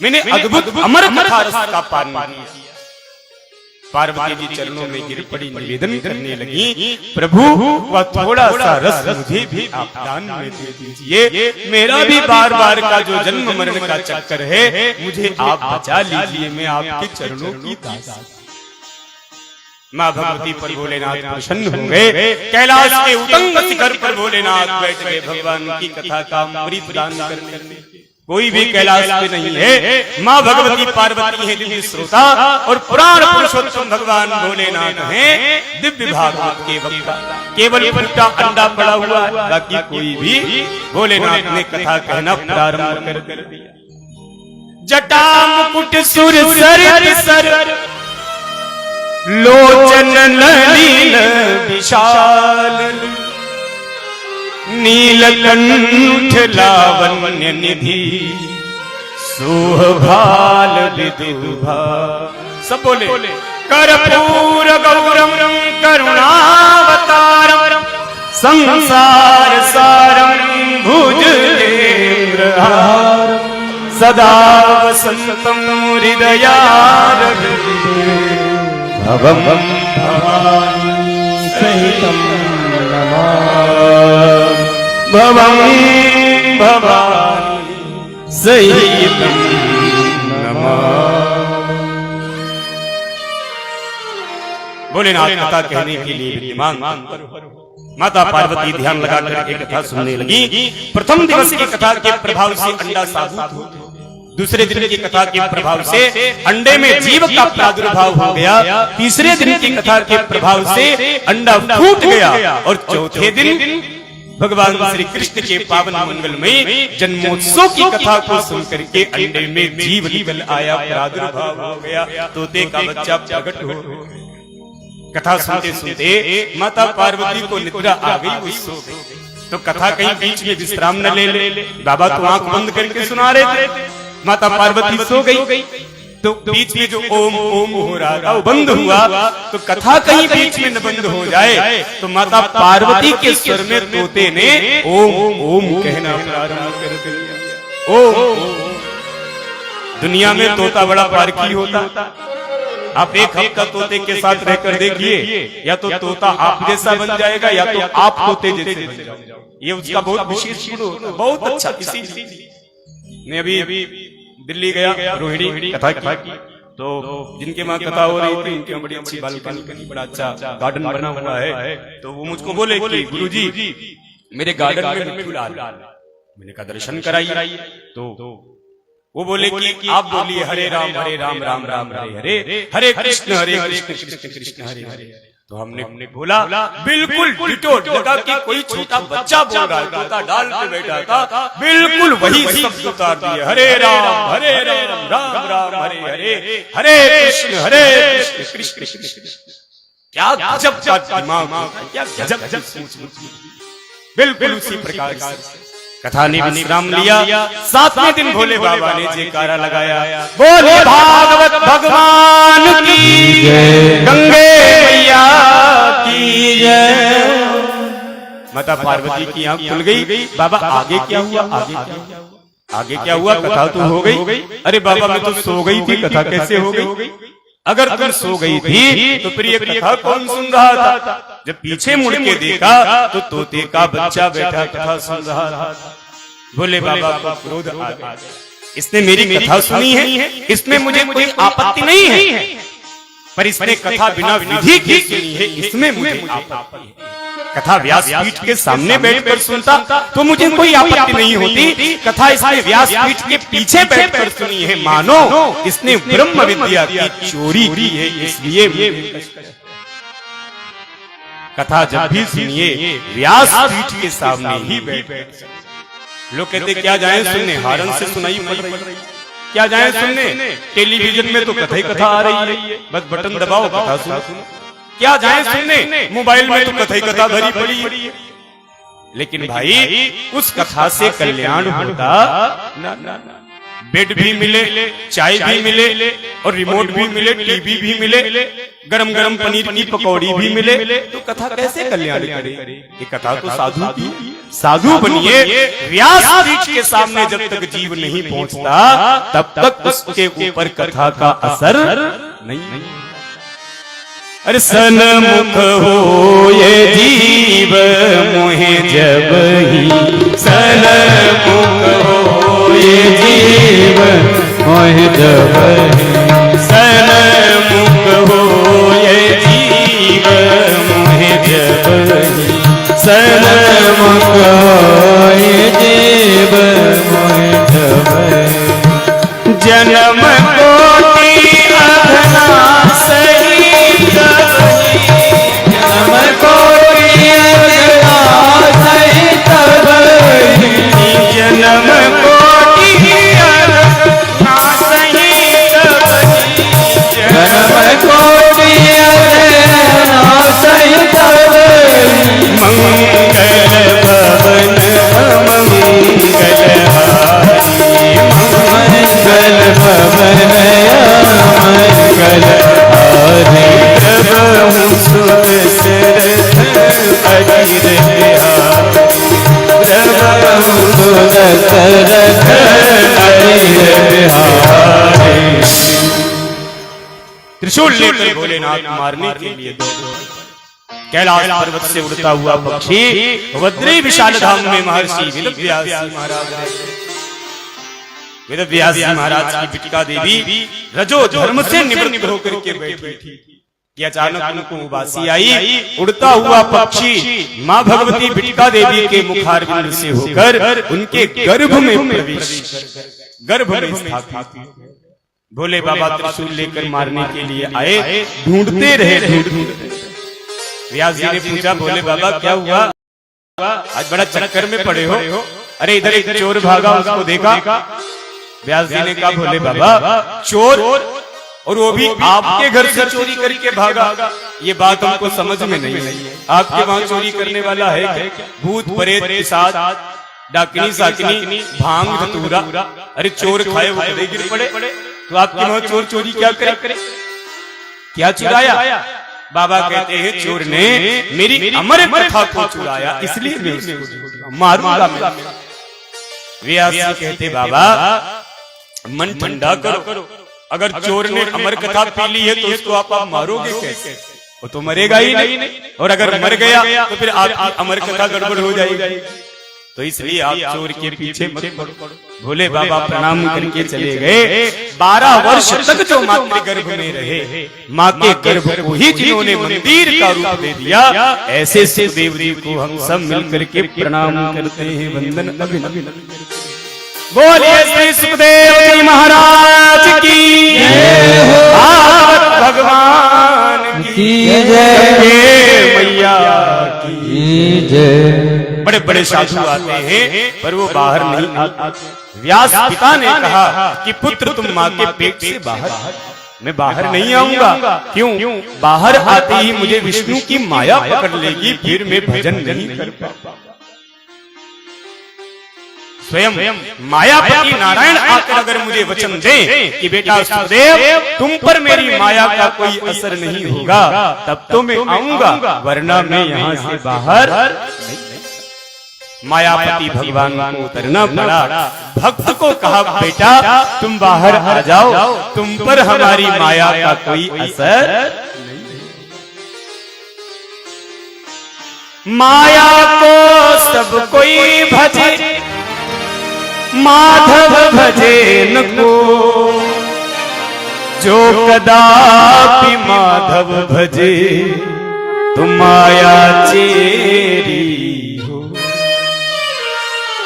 S1: मैंने अद्भुत अमर कथा रस का पान किया। पार्वती जी चरणों में गिर पड़ी, निवेदन करने लगी प्रभु वह थोड़ा सा रस मुझे भी आप दान में दे दीजिए। मेरा भी बार बार का जो जन्म मरण का चक्कर है मुझे आप बचा लीजिए, मैं आपके चरणों की दास। माँ भगवती पर भोलेनाथ प्रसन्न हो गए। कैलाश के उतंग शिखर पर भोलेनाथ बैठ गए भगवान की कथा का अमृत दान करने। कोई भी कैलाश पे नहीं है, माँ भगवती पार्वती है दिव्य श्रोता और पुराण पुरुषोत्तम भगवान भोलेनाथ हैं दिव्य भागवत के वक्ता। केवल फूटा अंडा पड़ा हुआ है, बाकी कोई भी भोलेनाथ ने कथा कहना प्रारंभ कर दिया। जटा मुकुट सुर सर लोचन नलिन विशाल, नीलकंठ लावण्य निधि सुभाल विदुभा। सब बोले कर्पूर गौरम करुणावतारम संसार सारम भुजगेन्द्रहारम सदा वसंतम हृदयारविंदे भवम भवानी सहितम भवम भवानी सहितम नमामि। भोलेनाथ कथा कहने के लिए विद्यमान माता पार्वती ध्यान लगाकर एक कथा सुनने लगी। प्रथम दिवस की कथा के प्रभाव से अंडा साबुत हो, दूसरे दिन की कथा के प्रभाव से अंडे में जीव का प्रादुर्भाव हो गया, तीसरे दिन की कथा के प्रभाव से अंडा फूट गया और चौथे दिन भगवान श्री कृष्ण के पावन मंगलमय जन्मोत्सव की कथा को सुनकर के अंडे में जीव निकल आया, प्रादुर्भाव हो गया, तोते का बच्चा प्रकट हो। कथा सुनते सुनते माता पार्वती को निद्रा आ गई, वो सो गई। तो कथा कहीं बीच में विश्राम न ले बाबा तो आंख बंद करके सुना रहे थे। माता पार्वती सो गई। तो बीच में जो ओम ओम हो रहा था वो बंद हुआ, तो कथा कहीं बीच में न बंद हो जाए, तो माता पार्वती के स्वर में तोते ने ओम ओम कहना प्रारंभ कर दिया। ओम। दुनिया में तोता बड़ा पारखी होता। आप एक हफ्ता तोते के साथ रहकर देखिए, या तो तोता आप जैसा बन जाएगा या तो आप तोते जैसे बन जाओगे। ये उसका बहुत विशेष गुण होता है, बहुत अच्छा। इसीलिए मैं अभी दिल्ली गया, रोहिणी कथा की, तो जिनके वहां कथा हो रही थी उनके बड़ी अच्छी बालकनी, बड़ा अच्छा गार्डन बना हुआ है। तो वो मुझको बोले कि गुरुजी मेरे गार्डन में फूल आ रहा है। मैंने कहा दर्शन कराइए। तो वो बोले कि आप बोलिए हरे राम राम राम हरे हरे, हरे कृष्ण कृष्ण कृष्ण हरे हरे। तो हमने बोला बिल्कुल डिटो, लगा कि कोई छोटा बच्चा बोल रहा है, तोता डाल पे बैठा था, बिल्कुल वही शब्द उतार दिए, हरे राम राम राम हरे हरे, हरे कृष्ण कृष्ण कृष्ण। क्या गजब का दिमाग, क्या गजब की सोच। बिल्कुल उसी प्रकार से कथा ने विश्राम लिया। 7वें दिन भोले बाबा ने जयकारा लगाया, बोले भागवत भगवान की जय, गंगे मैया की जय। माता पार्वती की आंख खुल गई। बाबा आगे क्या हुआ, आगे क्या हुआ? कथा तो हो गई। अरे बाबा मैं तो सो गई थी, कथा कैसे हो गई? अगर तुम सो गई थी तो फिर ये कथा कौन सुन रहा था? जब पीछे मुड़ के देखा तो तोते का बच्चा बैठा कथा सुन रहा था। बोले बाबा को क्रोध आ गया, इसने मेरी कथा सुनी है, इसमें मुझे कोई आपत्ति नहीं है, पर इसने कथा बिना विधि के सुनी है, इसमें मुझे आपत्ति है। कथा व्यासपीठ के सामने बैठकर सुनता तो मुझे कोई आपत्ति नहीं होती, कथा इसने व्यासपीठ के पीछे बैठकर सुनी है, मानो इसने ब्रह्म विद्या की चोरी की है, इसलिए कथा जब भी सुनिए व्यासपीठ के सामने ही बैठ। लोग कहते क्या जाए सुनने, हारन से सुनाई पड़ रही, क्या जाए सुनने, टेलीविजन में तो कथा ही कथा आ रही है, बस बटन दबाओ कथा सुनो। क्या जाए सुनने, मोबाइल में तो कथा ही कथा भरी पड़ी है। लेकिन भाई उस कथा से कल्याण होता ना। बेड भी मिले, चाय भी मिले, और रिमोट भी मिले, टीवी भी मिले, गरम गरम पनीर की पकौड़ी भी मिले, तो कथा कैसे कल्याण करे? ये कथा तो साधु की। साधु बनिए, व्यासपीठ के सामने जब तक जीव नहीं पहुंचता तब तक उसके ऊपर कथा का असर नहीं। अरे सन्मुख हो ये जीव मोहे जब ही, सन्मुख हो ये जीव मोहे जब ही, सन्मुख हो ये जीव मोहे जब ही, सन्मुख हो ये जीव मोहे जब ही। जन्म कोटि अघना सही जन्म कोटि अघना सही तब जन्म कोटि अघना सही जन्म कोटि अघना सही तब मंगल भवन मंगल हारी मंगल भवन मंगल हारी प्रभु सुर सरथ अगिर बिहारी प्रभु सुर सरथ अगिर बिहारी। त्रिशूल लेकर भोलेनाथ मारने के लिए कैलाश पर्वत से उड़ता हुआ पक्षी बद्री विशाल धाम में महर्षि वेदव्यास जी महाराज, वेदव्यास जी महाराज की बिटिका देवी रजो धर्म से निवृत्त होकर के बैठी थी कि अचानक उनको उबासी आई। उड़ता हुआ पक्षी माँ भगवती बिटिका देवी के मुखारविंद से होकर उनके गर्भ में प्रवेश गर्भ में स्थापित। भोले बाबा त्रिशूल लेकर मारने के लिए आए, ढूंढते रहे। व्यास जी ने पूछा भोले बाबा क्या हुआ, आज बड़ा चक्कर में पड़े हो? अरे इधर एक चोर भागा, उसको देखा। व्यास जी ने कहा भोले बाबा चोर, और वो भी आपके घर से चोरी करके भागा, ये बात हमको समझ में नहीं आई। आपके वहाँ चोरी करने वाला है क्या? भूत प्रेत पिशाच डाकिनी साकिनी भांग धतूरा? अरे चोर खाए वो कदे गिर पड़े? तो आपकी मां चोर चोरी क्या करे? क्या चुराया? बाबा कहते हैं चोर ने मेरी अमर कथा को चुराया, इसलिए मैं उसको मारूंगा। व्यास जी कहते बाबा मन ठंडा करो, अगर चोर ने अमर कथा पी ली है तो उसको आप मारोगे कैसे? वो तो मरेगा ही नहीं, और अगर मर गया तो फिर आपकी अमर कथा गड़बड़ हो जाएगी। तो इसलिए आप चोर के पीछे मत पड़ो। भोले बाबा प्रणाम करके चले गए। 12 वर्ष तक जो माँ के गर्भ में रहे, माँ के गर्भ को ही जिन्होंने मंदिर का रूप दे दिया, ऐसे सुखदेव जी को हम सब मिलकर के प्रणाम करते हैं, वंदन अभिनंदन। बोलिए श्री सुखदेव जी महाराज की जय, भागवत भगवान की जय, मैया की जय। बड़े बड़े साधु आते हैं पर वो बाहर नहीं आते। व्यास पिता ने कहा कि पुत्र तुम माँ के पेट से बाहर, मैं बाहर नहीं आऊंगा। क्यों? बाहर आते ही मुझे विष्णु की माया पकड़ लेगी, फिर मैं भजन नहीं कर पाऊंगा। स्वयं मायापति नारायण आकर अगर मुझे वचन दे कि बेटा सुखदेव तुम पर मेरी माया का कोई असर नहीं होगा, तब तो मैं आऊंगा, वरना मैं यहाँ से बाहर नहीं। मायापति भगवान को उतरना पड़ा। भक्त को कहा बेटा तुम बाहर आ जाओ, तुम पर हमारी माया का कोई असर नहीं। माया को सब कोई भजे, माधव भजे न को, जो कदापि माधव भजे तुम माया चेरी हो।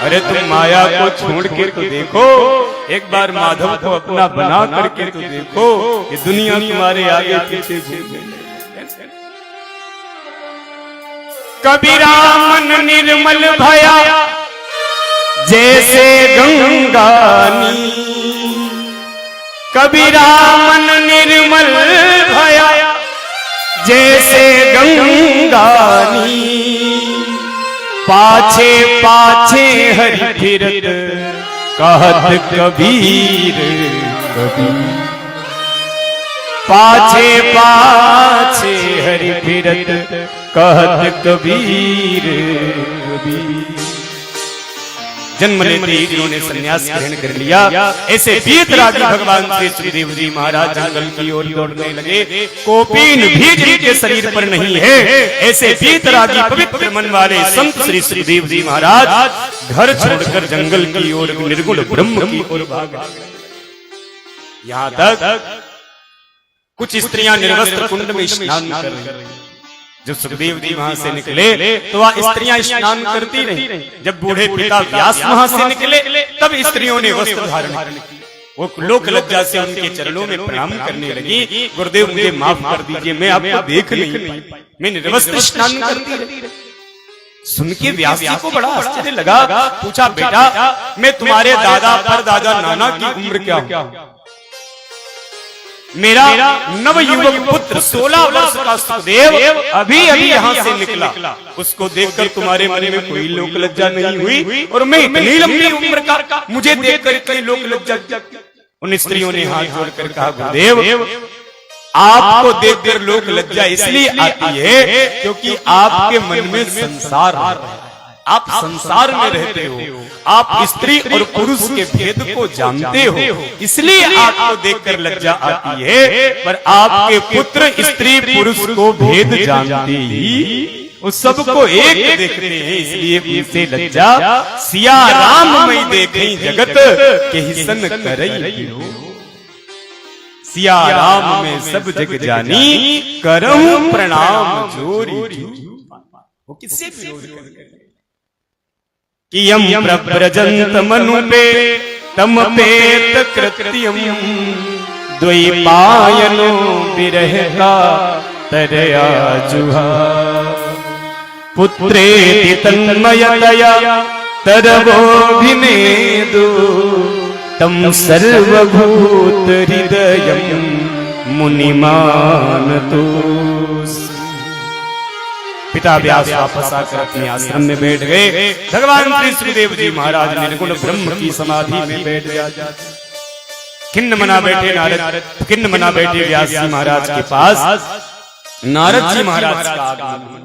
S1: अरे तुम माया को छोड़ के तो देखो, एक बार माधव को अपना बना करके तो देखो, ये दुनिया तुम्हारे आगे पीछे घूमे। कबीरा मन निर्मल भया जैसे गंगानी, कबीरा मन निर्मल भया जैसे गंगानी, पाछे पाछे हरि फिरत कहत कबीर कबीर, पाछे पाछे हरि फिरत कहत कबीर कबीर। जन्म लेते ही जिन्होंने संन्यास ग्रहण कर लिया, ऐसे वीतरागी भगवान श्री सुखदेव जी महाराज जंगल की ओर दौड़ने लगे। कोपीन भी जिनके शरीर पर नहीं है, ऐसे वीतरागी पवित्र मन वाले संत श्री सुखदेव जी महाराज घर छोड़कर जंगल की ओर निर्गुण ब्रह्म की ओर भाग गए। यहाँ तक कुछ स्त्रियां निर्वस्त्र कुंड में स्नान कर रही। जब सुखदेव जी वहां से निकले तो वह स्त्रियां स्नान करती रही। जब बूढ़े पिता व्यास वहां से निकले तब स्त्रियों ने वस्त्र धारण किए। वो लोक लज्जा से उनके चरणों में प्रणाम करने लगी, गुरुदेव मुझे माफ कर दीजिए, मैं आपको देख नहीं पाई, मैं निर्वस्त्र स्नान करती रही। सुन के व्यास जी को बड़ा आश्चर्य लगा। पूछा बेटा मैं तुम्हारे दादा परदादा नाना की उम्र क्या हूं? मेरा नवयुवक पुत्र 16 वर्ष का सुखदेव अभी अभी यहाँ से निकला, उसको देखकर तुम्हारे मन में कोई लोक लज्जा नहीं हुई, और मैं इतनी लंबी उम्र का, मुझे देखकर इतनी लोक लज्जा। उन स्त्रियों ने हाथ जोड़कर कहा गुरुदेव आपको देखकर लोक लज्जा इसलिए आती है क्योंकि आपके मन में संसार आ रहा है, आप संसार में रहते हो, आप स्त्री और पुरुष के भेद को जानते हो, इसलिए आपको देखकर लज्जा आती है। पर आपके पुत्र स्त्री पुरुष को भेद जानते ही उस सबको एक देखते हैं, इसलिए उनसे लज्जा। सिया राम मई देखई जगत के हिसन करई हो, सिया राम में सब जग जानी करहूं प्रणाम जोरी। वो किससे विरोध करते कि यम प्रव्रजंत मनुपे तम पेत कृत्यम द्वैपायनो विरह का तरया जुहा, पुत्रेति तन्मयतया तरवोभिनेदु तम सर्वभूत हृदयं मुनिमानतु। पिता व्यास वापस आकर अपने आश्रम में बैठ गए। भगवान श्री सुखदेव जी महाराज निर्गुण ब्रह्म की समाधि में बैठ गया। खिन्न मना बैठे नारद, खिन्न मना बैठे व्यास जी महाराज के पास नारद जी महाराज का आगमन।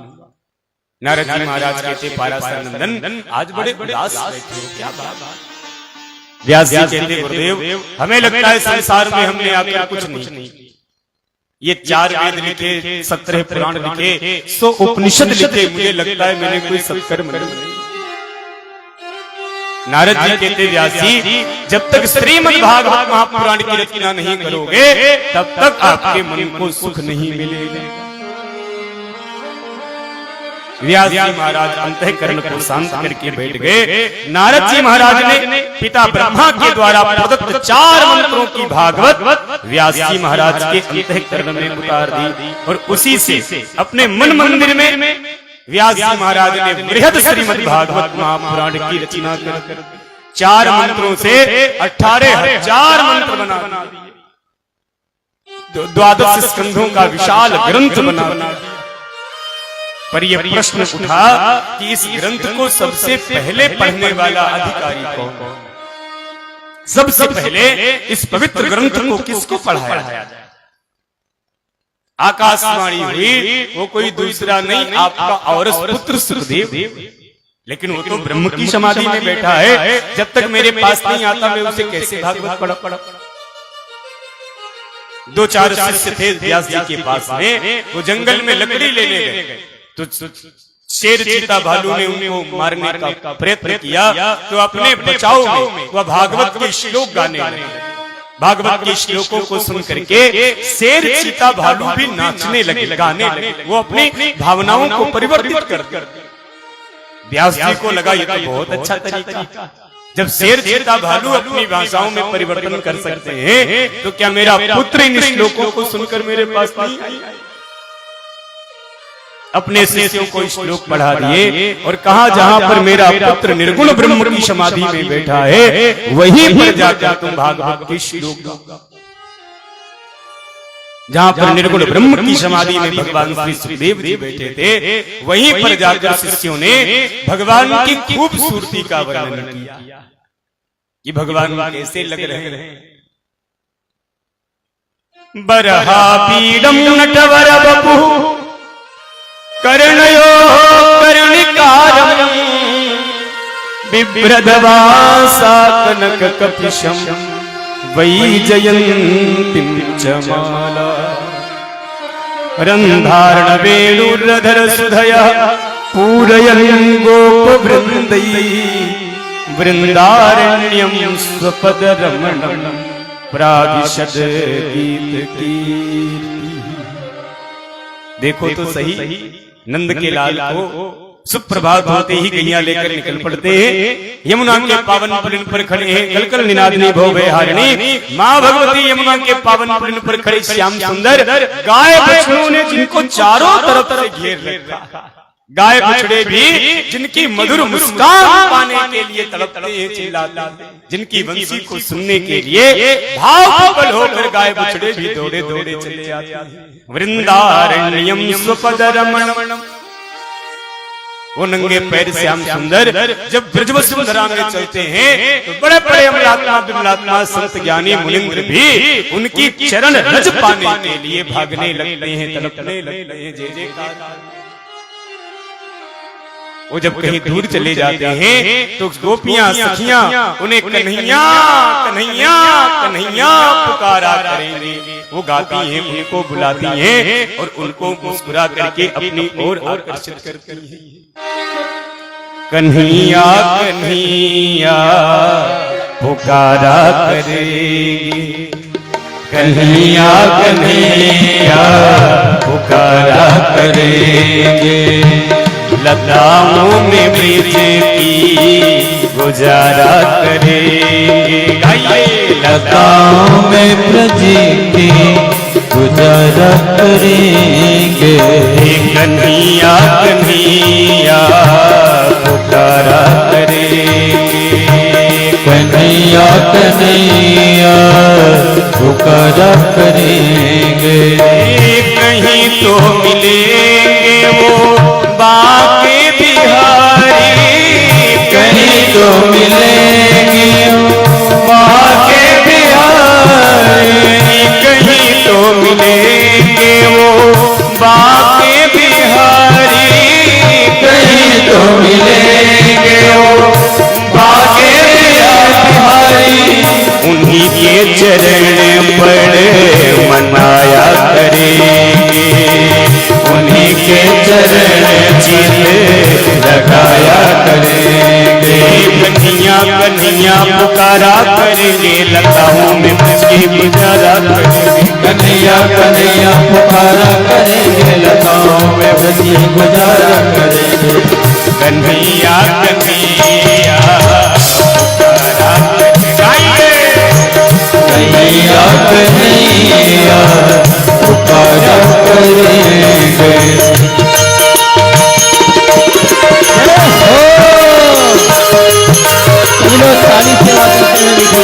S1: नारद जी महाराज कहते पाराशर नंदन आज बड़े उदास बैठे हो, क्या बात। व्यास जी कहते गुरुदेव हमें लगता है संसार में हमने आकर कुछ नहीं, ये 4 वेद लिखे, 17 पुराण लिखे, 100 उपनिषद लिखे, मुझे लगता है मैंने कोई सत्कर्म नहीं। नारद जी कहते व्यास जी जब तक श्रीमद् भागवत महापुराण की रचना नहीं करोगे तब तक आपके मन को सुख नहीं मिलेगा। व्यास जी महाराज अंतःकरण को शांत करके बैठ गए। नारद जी महाराज ने पिता ब्रह्मा के द्वारा प्रदत्त 4 मंत्रों की भागवत व्यास जी महाराज के अंतःकरण में उतार दी और उसी से अपने मन मंदिर में व्यास जी महाराज ने बृहद श्रीमद् भागवत महापुराण की रचना कर 4 मंत्रों से 18,000 मंत्र बना दिए, 12 स्कंधों का विशाल ग्रंथ बना दिया। पर यह प्रश्न उठा कि इस ग्रंथ को सबसे पहले पढ़ने वाला अधिकारी कौन? सबसे पहले इस पवित्र ग्रंथ को किसको पढ़ाया जाए? आकाशवाणी हुई, वो कोई दूसरा नहीं आपका औरस पुत्र सुखदेव। लेकिन वो तो ब्रह्म की समाधि में बैठा है, जब तक मेरे पास नहीं आता मैं उसे कैसे भागवत पढ़ा। 2-4 शिष्य थे व्यास जी के पास में, वो जंगल में लकड़ी लेने गए तो शेर चीता भालू ने उनको मारने का प्रयत्न किया, तो अपने बचाव में वह भागवत के श्लोक गाने लगे। भागवत के श्लोकों को सुन करके शेर चीता भालू भी नाचने लगे, गाने लगे, वो अपनी भावनाओं को परिवर्तित कर। व्यास जी को लगा ये तो बहुत अच्छा तरीका, जब शेर चीता भालू अपनी भाषाओं में परिवर्तन कर सकते हैं तो क्या मेरा पुत्र इन श्लोकों को सुनकर मेरे पास नहीं आएगा। अपने शिष्यों को श्लोक पढ़ा दिए और कहा जहां पर मेरा पुत्र निर्गुण ब्रह्म की समाधि में बैठा है वहीं पर जाकर तुम भागवत के श्लोक गाओ। जहां पर निर्गुण ब्रह्म की समाधि में भगवान श्री सुखदेव जी बैठे थे वहीं पर जाकर शिष्यों ने भगवान की खूबसूरती का वर्णन किया कि भगवान कैसे लग रहे हैं। बरहा पीडम नटवर बपु कर्णयो कर्णिकारं बिभ्रदवासा कनक कपिशं वैजयन्तीं च माला रन्धारण वेणुरधर सुधया पूरयन् गोपवृन्दैः वृन्दारण्यं स्वपदरमणं प्राविशद गीतकीर्ति। देखो तो सही, नंद के लाल को सुप्रभात होते ही गैया लेकर निकल पड़ते हैं। यमुना के पावन पुलिन पर खड़े हैं कलकल निनादनी भोवे हारिणी माँ भगवती। यमुना के पावन पुलिन पर खड़े श्याम सुंदर गाय बछड़ों ने जिनको चारों तरफ से घेर रखा। गाय बछड़े भी जिनकी मधुर मुस्कान पाने के लिए तड़पते हैं, चिल्लाते हैं, जिनकी वंशी को सुनने के लिए भावुक होकर गाय बछड़े भी दौड़े दौड़े चले आते हैं। वृंदारण्यम स्वपदरमणम, वो नंगे पैर श्याम सुंदर जब ब्रजवसुंधरा में चलते हैं तो बड़े बड़े अमलात्मा विमलात्मा संत ज्ञानी मुनिंद्र भी उनकी चरण रज पाने के लिए भागने लगते हैं, तड़पने लगते हैं। जय जयकार। वो जब कहीं दूर चले जाते हैं तो गोपियां सखियां उन्हें कन्हैया कन्हैया कन्हैया पुकारा करेंगे। वो गाती हैं, उनको बुलाती हैं और उनको मुस्कुरा करके अपनी ओर आकर्षित करती हैं। कन्हैया कन्हैया पुकारा करेंगे, कन्हैया कन्हैया पुकारा करेंगे। लताओं में ब्रिज की गुजारा करेंगे,
S2: लताओं में ब्रज की गुजारा करेंगे।
S1: कन्हैया कन्हैया पुकारा करेंगे,
S2: कन्हैया कन्हैया पुकारा करेंगे।
S1: कहीं तो मिलेंगे वो बाके बिहारी,
S2: कहीं तो मिलेंगे बाके बिहारी।
S1: कन्हैया कन्हैया पुकारा करेंगे लताओं में बच्चे गुजारा करेंगे
S2: कन्हैया कन्हैया पुकारा करेंगे लताओं में बच्चे गुजारा करेंगे
S1: कन्हैया कन्हैया पुकारा
S2: कन्हैया कन्हैया पुकारा करेंगे। ताली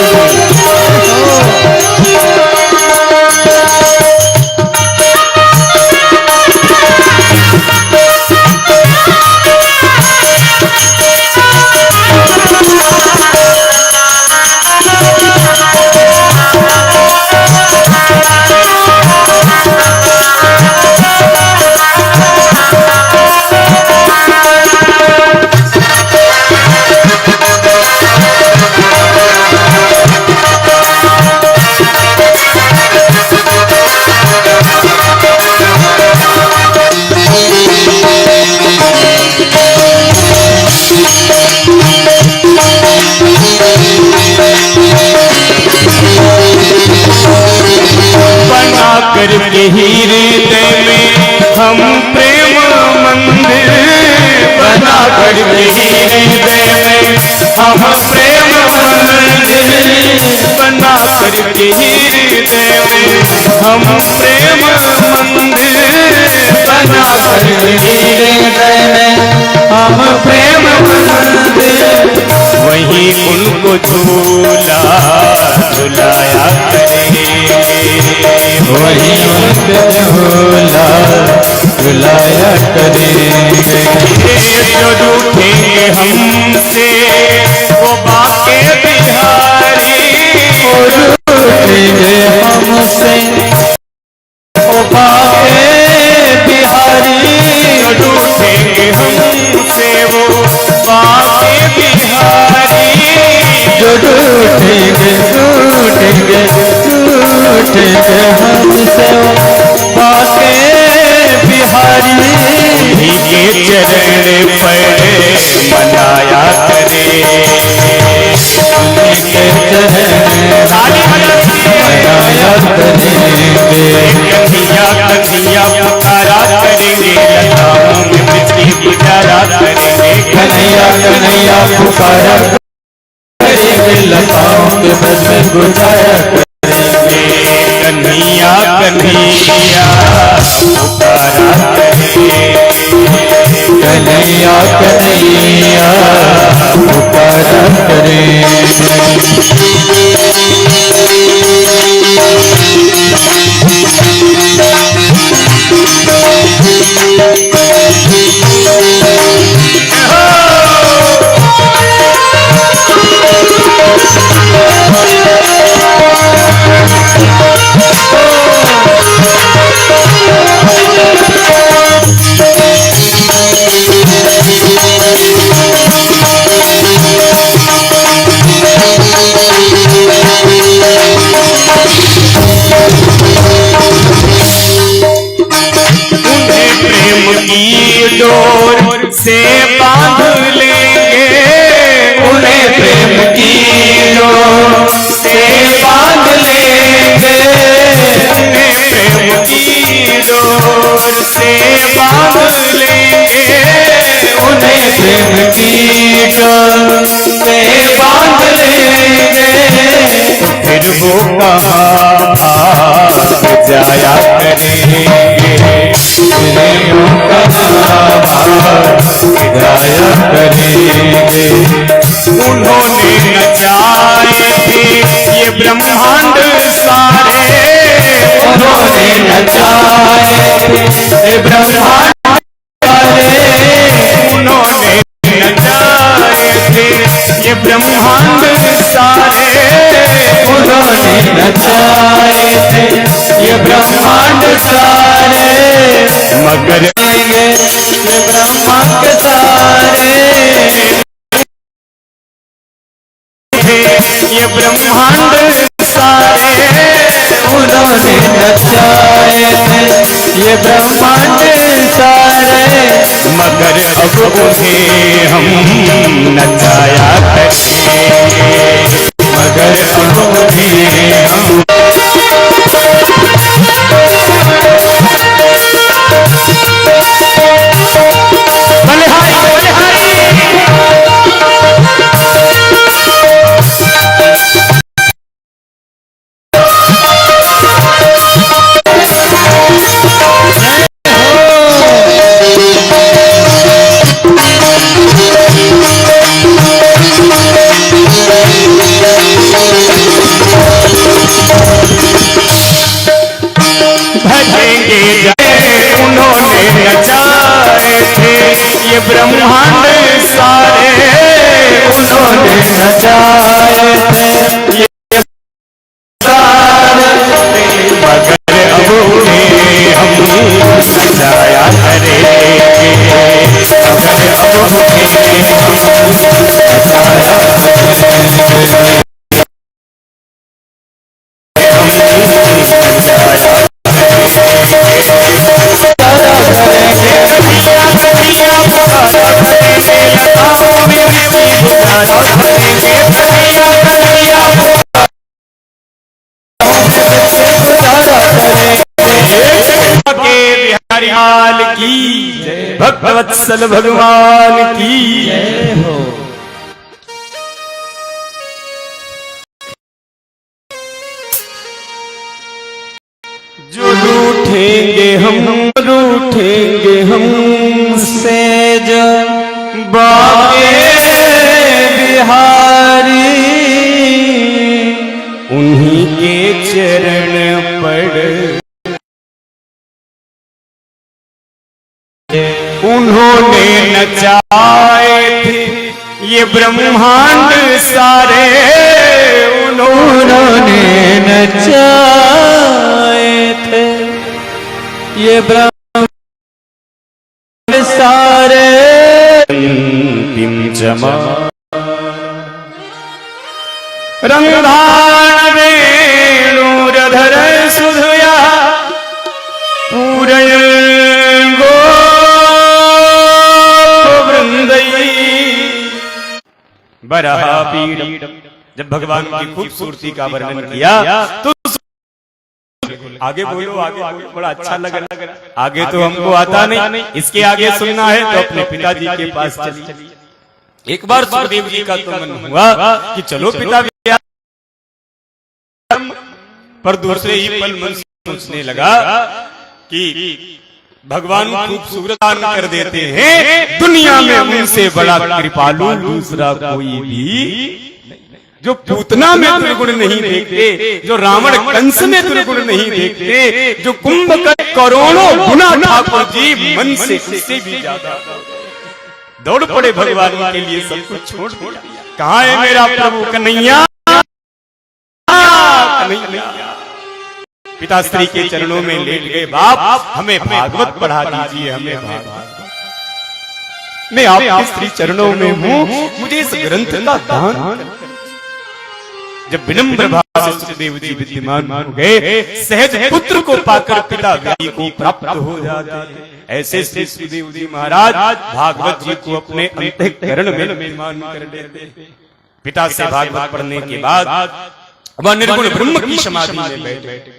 S2: सेवा
S1: करके हीरे में हम प्रेम मंदिर बना करके हीरे में हम प्रेम मंदिर बना करके हीरे में हम प्रेम मंदिर
S2: बना करके हीरे में हम प्रेम मंदिर
S1: वही उनको झूला झुलाया करेंगे
S2: वही उनको झूला झुलाया करेंगे
S1: जो रूठेंगे हमसे वो बाके बिहारी
S2: रूठेंगे हमसे वो बाके बिहारी
S1: जो रूठेंगे हमसे वो बाके बिहारी
S2: जो रूठेंगे रूठेंगे रूठेंगे हमसे वो बाके बिहारी
S1: के चरण पर मनाया करे
S2: के चरण मनाया करेंगे
S1: कन्हैया कन्हैया पुकारा करेंगे लताओं में बच्चे गुजारा करेंगे
S2: कन्हैया कन्हैया पुकारा करेंगे लताओं के बस में गुजारा करेंगे
S1: कन्हैया कन्हैया पुकारा करेंगे
S2: कन्हैया कन्हैया पुकारा करेंगे
S1: डोर से बांध लेंगे
S2: उन्हें प्रेम की डोर से बांध लेंगे
S1: उन्हें प्रेम की डोर से बांध लेंगे
S2: उन्हें प्रेम की डोर से बांध लेंगे
S1: फिर वो कहाँ भाग जाया करेंगे
S2: गाया करेंगे
S1: उन्होंने नचाए थे ये ब्रह्मांड सारे
S2: उन्होंने नचाए थे ब्रह्मांड सारे
S1: उन्होंने नचाए थे ये ब्रह्मांड सारे
S2: उन्होंने नचाए थे ये ब्रह्मांड सारे
S1: मगर
S2: ये ब्रह्मांड सारे
S1: ये ब्रह्मांड सारे
S2: उन्होंने नचाए थे ये ब्रह्मांड सारे
S1: मगर अब उन्हें हम नचाया करेंगे
S2: ब्रह्मांड सारे उन्होंने नचाए थे ये सारे, मगर अब उन्हें हम नचाया करेंगे, मगर अब उन्हें हम नचाया करेंगे। बिहारी की भक्तवत्सल भगवान की जय हो। जो रूठेंगे हमसे जो बाके बिहारी, उन्हीं के चरण पड़ उन्होंने नचाए थे ये ब्रह्मांड सारे, उन्होंने नचाए थे ये ब्रह्मांड सारे। अंतिम जमा रंगधान वेणुरधर सुधया पूरय बरापीडम। जब भगवान की खूबसूरती का वर्णन किया तो आगे बोलो, आगे बड़ा अच्छा लग रहा। आगे तो हमको आता नहीं, इसके आगे सुनना है तो अपने पिताजी के पास चलिए। एक बार सुखदेव जी का तो मन हुआ कि चलो पिता, पर दूसरे ही पल मन सोचने लगा कि भगवान खूबसूरत दान कर देते हैं, दुनिया में उनसे बड़ा कृपालु दूसरा कोई भी, जो पूतना में दुर्गुण नहीं देखते, जो रावण कंस में दुर्गुण नहीं देखते, जो कुंभकर्ण करोड़ों गुना ठाकुर जी मन से उससे भी ज्यादा दौड़ पड़े भगवान के लिए, सब कुछ छोड़ दिया। कहाँ है मेरा प्रभु कन्हैया? पिताश्री के चरणों में लेट गए, बाप हमें भागवत पढ़ा दीजिए, हमें भागवत, मैं आपके श्री चरणों में हूँ, मुझे इस ग्रंथ का दान। जब विनम्र भाव से सुखदेव जी विद्यमान हो गए, सहज पुत्र को पाकर पिता व्याधि को प्राप्त हो जाते। ऐसे श्री सुखदेव जी महाराज भागवत जी को अपने अंतःकरण में विद्यमान कर लेते। पिता से भागवत पढ़ने के बाद वह निर्गुण ब्रह्म की समाधि में बैठे।